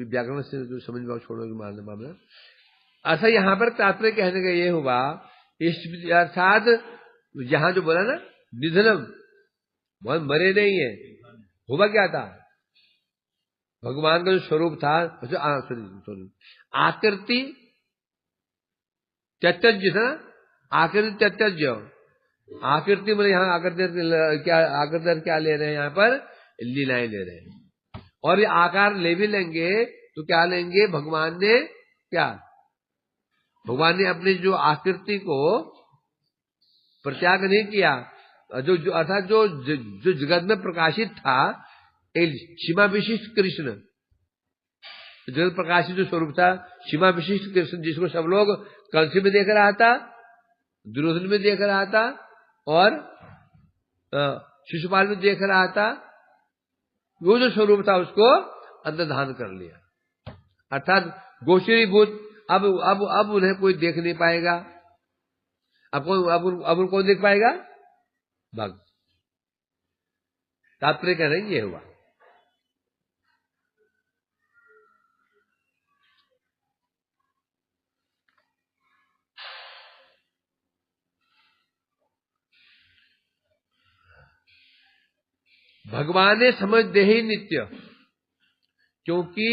व्याकरण से जो समझ पाओ, छोड़ो मामला। ऐसा यहां पर तात्पर्य कहने का ये हुआ, अर्थात यहां जो बोला ना निधनम, बहुत मरे नहीं है। हुआ क्या था? भगवान का जो स्वरूप था, आकृति त्यज्य था। आकृति त्यज्य, आकृति मतलब यहां आकृति क्या ले रहे हैं? यहां पर लीलाएं ले रहे हैं। और ये आकार ले भी लेंगे तो क्या लेंगे? भगवान ने अपनी जो आकृति को प्रत्याग नहीं किया। जो अर्थात जो जगत में प्रकाशित था, एक सीमा विशिष्ट कृष्ण, जगत प्रकाशित जो स्वरूप था, सीमा विशिष्ट कृष्ण, जिसको सब लोग कंसी में देख रहा था, दुर्योधन में देख रहा था और शिशुपाल में देख रहा था, वो जो स्वरूप था उसको अंतर्धान कर लिया। अर्थात गोचरीभूत। अब उन्हें कोई देख नहीं पाएगा। अब कौन देख पाएगा? भक्त। तात्पर्य कह रहे हैं ये हुआ। भगवान ने समझ दे ही नित्य, क्योंकि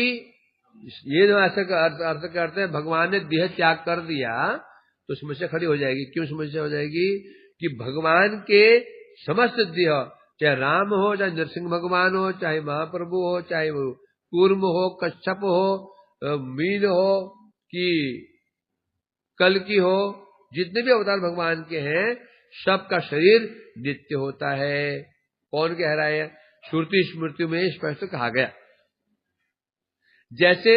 ये जो ऐसा अर्थ करते हैं, भगवान ने देह त्याग कर दिया तो समस्या खड़ी हो जाएगी। क्यों समस्या हो जाएगी? कि भगवान के समस्त देह, चाहे राम हो, चाहे नरसिंह भगवान हो, चाहे महाप्रभु हो, चाहे वो कूर्म हो, कच्छप हो, मीन हो कि कल्कि हो, जितने भी अवतार भगवान के हैं, सबका शरीर नित्य होता है। कौन कह रहा है? श्रुति स्मृति में स्पष्ट कहा गया। जैसे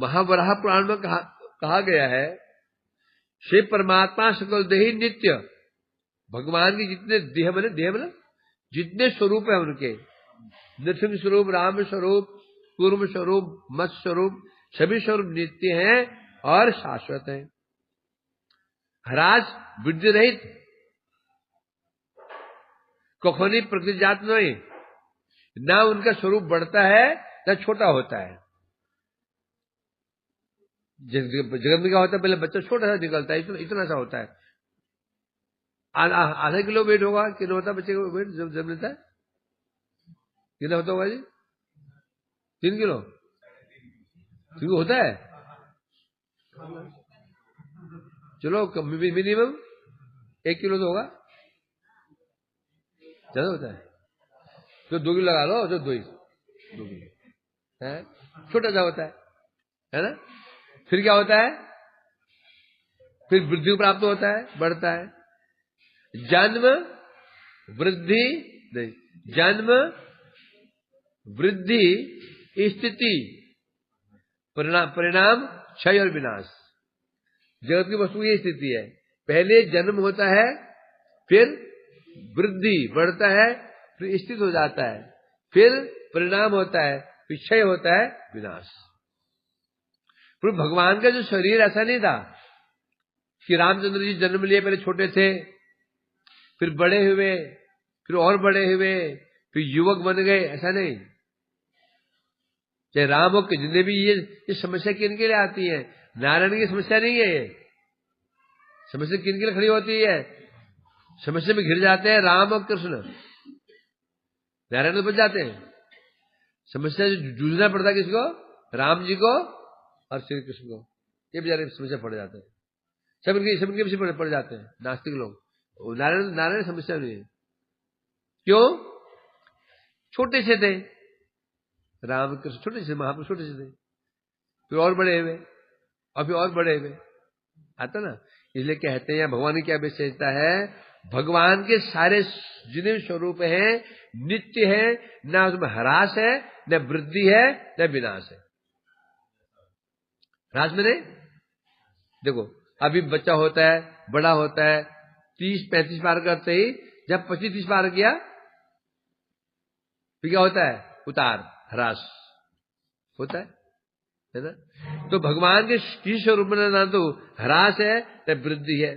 महावराह पुराण में कहा गया है, शिव परमात्मा सकल देही नित्य। भगवान के जितने देह बने जितने स्वरूप है उनके, नृसिंह स्वरूप, राम स्वरूप, कूर्म स्वरूप, मत्स्य स्वरूप, सभी स्वरूप नित्य हैं और शाश्वत हैं। ह्रास वृद्धि रहित, कखोनी प्रतिजात नहीं, ना उनका स्वरूप बढ़ता है ना छोटा होता है। जगत में क्या होता है? पहले बच्चा छोटा सा निकलता है, इतना सा होता है, आधा किलो वेट होगा, किलो होता है बच्चे का वेट जब लेता है, कितना होता होगा जी? 3 किलो? 3 किलो होता है? चलो मिनिमम 1 किलो तो होगा, ज्यादा होता है तो 2 किलो लगा लो, जो 2 किलो है, छोटा सा होता है ना। फिर क्या होता है? फिर वृद्धि प्राप्त होता है, बढ़ता है। जन्म वृद्धि नहीं, जन्म वृद्धि स्थिति परिणाम क्षय और विनाश। जगत की वस्तु की स्थिति है, पहले जन्म होता है, फिर वृद्धि बढ़ता है, फिर स्थित हो जाता है, फिर परिणाम होता है, फिर क्षय होता है, विनाश। फिर भगवान का जो शरीर ऐसा नहीं था कि रामचंद्र जी जन्म लिए, पहले छोटे थे, फिर बड़े हुए, फिर और बड़े हुए, फिर युवक बन गए, ऐसा नहीं। चाहे राम हो कि जितने भी ये समस्या किनके लिए आती है? नारायण की समस्या नहीं है। ये समस्या किनके लिए खड़ी होती है? समस्या में घिर जाते हैं राम और कृष्ण, नारायण तो बच जाते हैं। समस्या जूझना पड़ता है किसको? राम जी को और श्री कृष्ण को। ये बेचारे समस्या पड़ जाते हैं, सबके पीछे पड़ जाते हैं नास्तिक लोग। नारायण समस्या नहीं है। क्यों? छोटे से थे राम कृष्ण, छोटे से महापुरुष, छोटे से थे, फिर और बड़े हुए, और फिर और बड़े हुए, आता ना। इसलिए कहते हैं भगवान की क्या विशेषता है? भगवान के सारे जितने स्वरूप हैं नित्य है, ना उसमें ह्रास है, न वृद्धि है, न विनाश है। ह्रास में नहीं, देखो अभी बच्चा होता है, बड़ा होता है, 30-35 पार करते ही, जब 25-30 पार किया फिर क्या होता है? उतार, ह्रास होता है ना। तो भगवान के स्वरूप में ना तो ह्रास है न वृद्धि है।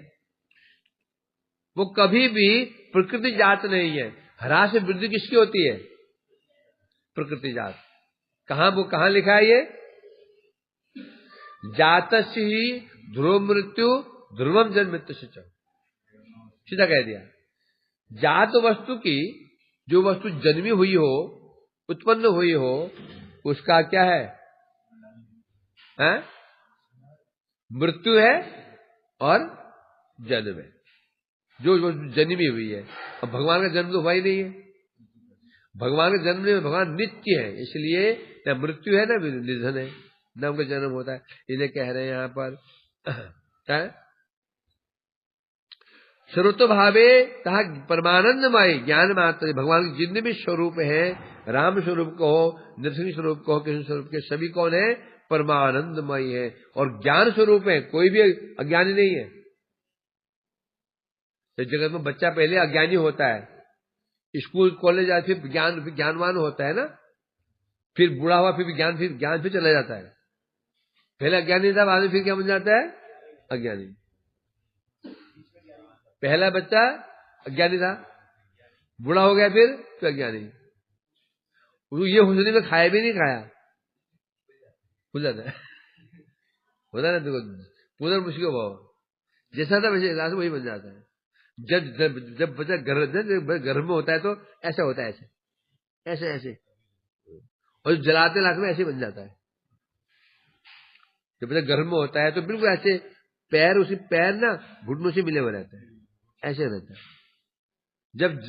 वो कभी भी प्रकृति जात नहीं है। ह्रास में वृद्धि किसकी होती है? प्रकृति जात। वो कहां लिखा है ये? जातस्य ही ध्रुव मृत्यु ध्रुवम जन्म मृत्यु से, सीधा कह दिया। जात वस्तु की, जो वस्तु जन्मी हुई हो, उत्पन्न हुई हो, उसका क्या है? मृत्यु है और जन्म है, जो जन्मी हुई है। और भगवान का जन्म तो हुआ ही नहीं है। भगवान का जन्म नहीं, भगवान नित्य है, इसलिए न मृत्यु है न निधन है, न उनका जन्म होता है। इसलिए कह रहे हैं यहां पर सर्वतो भावे तथा परमानंदमय ज्ञान मात्र। भगवान के जितने भी स्वरूप है, राम स्वरूप को हो, नरसिंह स्वरूप को हो, कृष्ण स्वरूप के, सभी कौन है? परमानंदमय है और ज्ञान स्वरूप है, कोई भी अज्ञानी नहीं है। तो जगत में बच्चा पहले अज्ञानी होता है, स्कूल कॉलेज जाए फिर ज्ञानवान होता है ना, फिर बूढ़ा हुआ फिर ज्ञान फिर चला जाता है। पहले अज्ञानी था, बाद में फिर क्या बन जाता है? अज्ञानी। पहला बच्चा अज्ञानी था, बूढ़ा हो गया फिर अज्ञानी। ये हुसनी में खाया भी नहीं खाया, भूल जाता है, होता है ना। देखो पूरा मुश्किल भाव जैसा था वैसे वही बन जाता है। जब बच्चा गर्भ में होता है तो ऐसा होता है, ऐसे ऐसे, और जलाते लाख में ऐसे बन जाता है। जब बच्चा गर्भ में होता है तो बिल्कुल ऐसे पैर ना घुटनों से मिले हुए रहते हैं, ऐसे रहता है। जब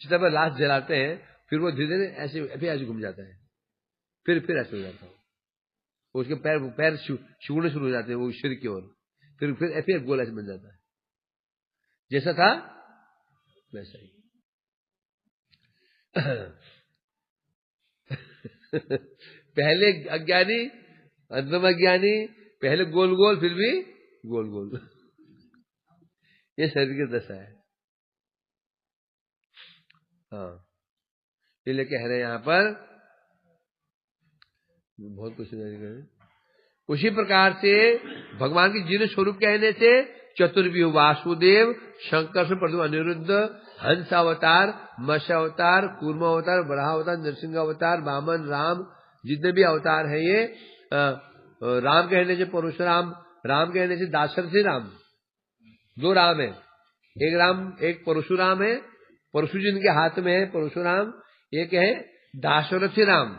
चिता पर लाश जलाते हैं फिर वो धीरे धीरे ऐसे घूम जाता है, फिर ऐसे हो जाता है। उसके पैर छूने शुरू हो जाते हैं वो ईश्वर की ओर, फिर ऐसे गोल ऐसे बन जाता है, जैसा था वैसा ही। पहले अज्ञानी, अंत में अज्ञानी, पहले गोल गोल फिर भी गोल गोल। ये शरीर की दशा है। हाँ, इसलिए कह रहे हैं यहां पर बहुत कुछ। उसी प्रकार से भगवान की जिन स्वरूप कहने से चतुर्व्यूह वासुदेव, शंकर से प्रथम अनिरुद्ध, हंस अवतार, मत्स्य अवतार, कूर्म अवतार, बराह अवतार, नरसिंह अवतार, वामन, राम, जितने भी अवतार हैं ये राम कहने से परशुराम, राम कहने से दाशरथी राम, 2 राम है। एक परशुराम है, परशु जिनके हाथ में है परशुराम, एक है दाशरथी राम,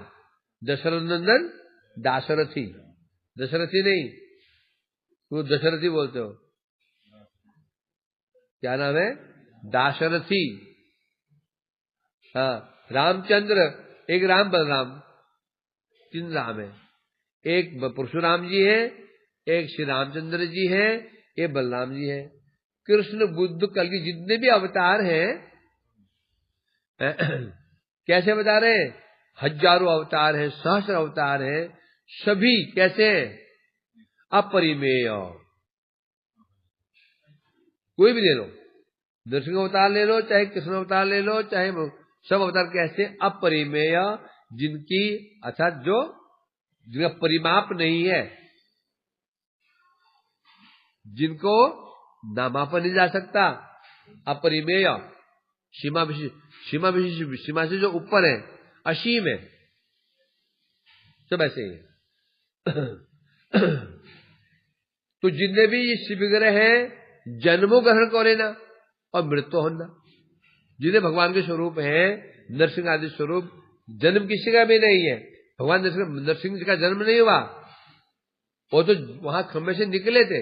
दशरथ नंदन दाशरथी, दशरथी नहीं, वो दशरथी बोलते हो, क्या नाम है? दाशरथी। हाँ, रामचंद्र, एक राम बलराम, 3 राम है। एक परशुराम जी है, एक श्री रामचंद्र जी है, एक बलराम जी है। कृष्ण बुद्ध कल के जितने भी अवतार हैं कैसे बता रहे हैं? हजारों अवतार हैं, सहस्र अवतार हैं, सभी कैसे हैं? अपरिमेय। कोई भी ले लो, नरसिंह अवतार ले लो, चाहे कृष्ण अवतार ले लो, चाहे सब अवतार कैसे? अपरिमेय, जिनकी अर्थात जो जिनका परिमाप नहीं है, जिनको नामापा नहीं जा सकता, अपरिमेय, सीमा से जो ऊपर है, असीम है, सब ऐसे ही है। तो जितने भी ये शिवग्रह हैं, जन्मों ग्रहण को लेना और मृत्यु होना, जिन्हें भगवान के स्वरूप है, नरसिंह आदि स्वरूप, जन्म किसी का भी नहीं है। भगवान नरसिंह जी का जन्म नहीं हुआ, वो तो वहां खंबे से निकले थे,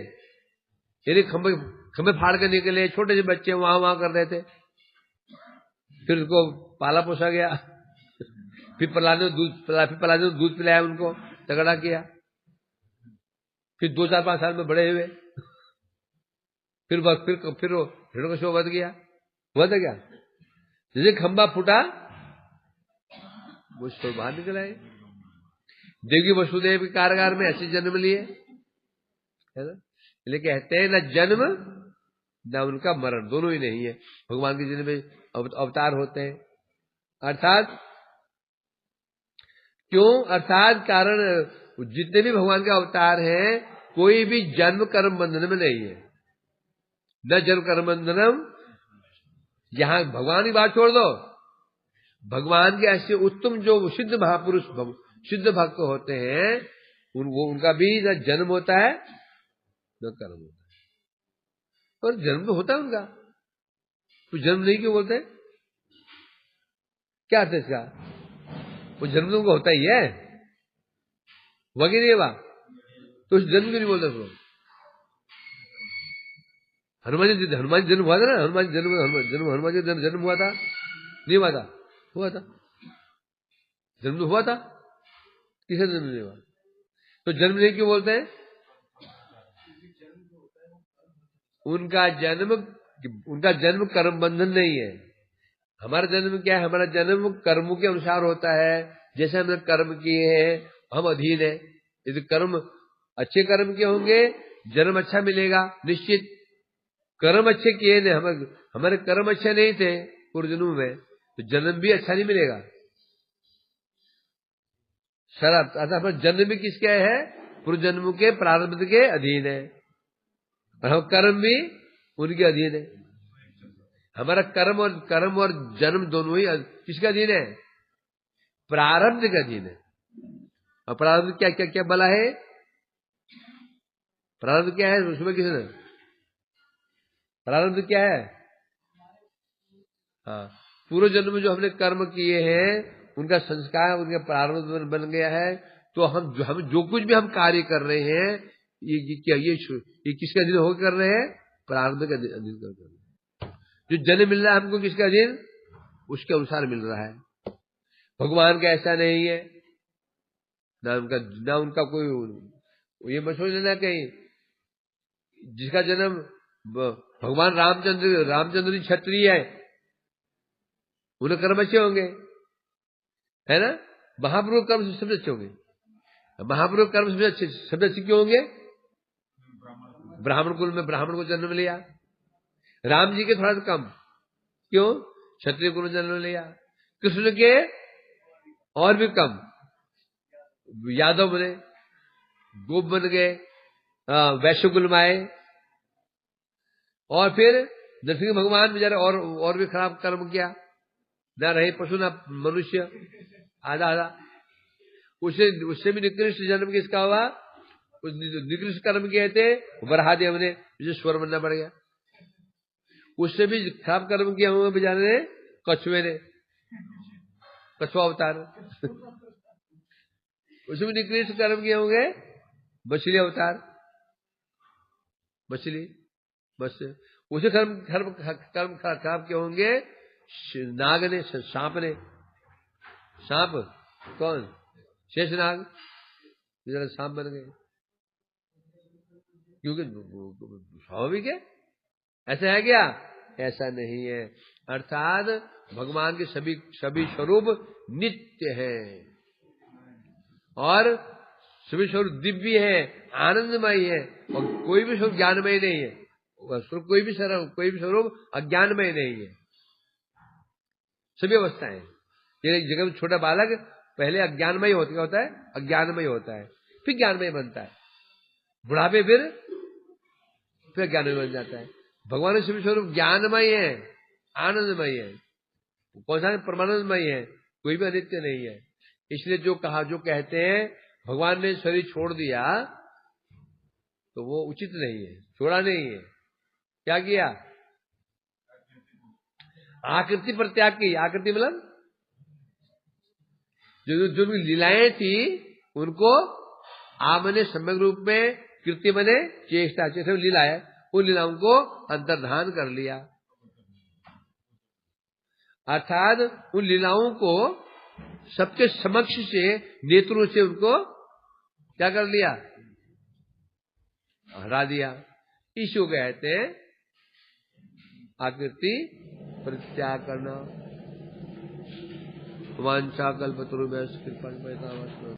यानी खंबे फाड़ कर निकले, छोटे से बच्चे वहां कर रहे थे, फिर उनको पाला पोसा गया, फिर प्रहलाद ने दूध पिलाया, उनको तगड़ा किया, फिर 2-4-5 साल में बड़े हुए, फिर हिरणों का शो बच गया, हुआ था क्या? जैसे खंबा फूटा वो शो बाहर निकल आए। देवी वसुदेव के कारागार में ऐसे जन्म लिए, है ना? इसलिए कहते हैं न जन्म न उनका मरण, दोनों ही नहीं है। भगवान के जिनमें अवतार होते हैं, अर्थात क्यों? अर्थात कारण, जितने भी भगवान के अवतार हैं, कोई भी जन्म कर्म बंधन में नहीं है, न जन्म कर्म बंधनम। यहां भगवान की बात छोड़ दो, भगवान के ऐसे उत्तम जो सिद्ध महापुरुष, सिद्ध भक्त होते हैं, उनका भी न जन्म होता है न कर्म होता है। और जन्म तो होता है उनका, तो जन्म नहीं क्यों बोलते? क्या अर्थ है इसका? वो जन्म तो उनका होता ही है, वही नहीं हुआ तो उस जन्म क्यों नहीं बोलते उसको? हनुमान जी जन्म हुआ था ना, हनुमान जी जन्म हुआ था, नहीं हुआ था? हुआ था, जन्म तो हुआ था, किसे जन्म नहीं हुआ? तो जन्म नहीं क्यों बोलते हैं? उनका जन्म कर्म बंधन नहीं है। हमारा जन्म क्या है? हमारा जन्म कर्मों के अनुसार होता है, जैसे हमने कर्म किए हैं हम अधीन है। यदि कर्म अच्छे कर्म के होंगे, जन्म अच्छा मिलेगा निश्चित। कर्म अच्छे किए नहीं, हमारे कर्म अच्छे नहीं थे पूर्व जन्म में, तो जन्म भी अच्छा नहीं मिलेगा। शराब अर्थात जन्म भी किसके है? पूर्व जन्म के प्रारब्ध के अधीन है, और हम कर्म भी उनके अधीन है। हमारा कर्म और जन्म दोनों ही किसके अधीन है? प्रारब्ध के अधीन है। और प्रारब्ध क्या क्या क्या बला है? प्रारब्ध क्या है? उसमें किसने प्रारब्ध क्या है? हाँ, पूर्व जन्म में जो हमने कर्म किए हैं, उनका संस्कार, उनका प्रारब्ध बन गया है। तो हम जो कुछ भी हम कार्य कर रहे हैं, ये किसके अधीन होकर कर रहे हैं? प्रारब्ध के अधीन कर रहे हैं। जो जन्म मिल रहा है हमको किसके अधीन? उसके अनुसार मिल रहा है। भगवान का ऐसा नहीं है, ना उनका कोई, ये मत सोच लेना कहीं जिसका जन्म भगवान रामचंद्र जी क्षत्रिय है, उन्हें कर्म अच्छे होंगे, है ना? महापुरुष कर्म सबसे अच्छे होंगे। महापुरुष कर्म सबसे अच्छे क्यों होंगे? ब्राह्मण कुल में ब्राह्मण को जन्म लिया। राम जी के थोड़ा सा कम, क्यों? क्षत्रिय कुल में जन्म लिया। कृष्ण के और भी कम, यादव बने, गोप बन गए, वैश्य कुल में आए, और फिर नरसिंह भगवान बेचारे और भी खराब कर्म किया, ना रहे पशु ना मनुष्य, आधा। उससे भी निकृष्ट जन्म किसका हुआ? उस निकृष्ट कर्म किए थे वराहदेव ने, जिसे स्वर बनना पड़ गया। उससे भी खराब कर्म किया हुआ बेचारे ने कछुए ने, कछुआ अवतार। उसमें निकृष्ट कर्म किए होंगे मछली अवतार, मछली बस। उसे कर्म खराब किए होंगे नाग ने, सांप ने। सांप कौन? शेषनाग, जरा सांप बन गए, क्योंकि स्वाभाविक है। ऐसा है क्या? ऐसा नहीं है। अर्थात भगवान के सभी स्वरूप नित्य है और सभी स्वरूप दिव्य है, आनंदमय है, और कोई भी स्वरूप ज्ञानमय नहीं है। कोई भी स्वरूप अज्ञानमय नहीं है। सभी अवस्थाएं, एक जगह में छोटा बालक पहले अज्ञानमय होता है, अज्ञानमय होता है, फिर ज्ञानमय बनता है, बुढ़ापे फिर ज्ञानमय बन जाता है। भगवान के सभी स्वरूप ज्ञानमय है, आनंदमय है, कौन सा परमानंदमय है, कोई भी अनित्य नहीं है। इसलिए जो कहते हैं भगवान ने शरीर छोड़ दिया, तो वो उचित नहीं है, छोड़ा नहीं है। क्या किया? आकृति पर त्याग की। आकृति मतलब जो लीलाएं थी उनको आपने सम्यक रूप में कृत्य बने चेष्टा लीला है, उन लीलाओं को अंतर्धान कर लिया। अर्थात उन लीलाओं को सबके समक्ष से नेत्रों से उनको क्या कर लिया? हरा दिया। इसको कहते हैं आकृति परित्याग करना। वांछा कल्पतरुभ्यश्च कृपा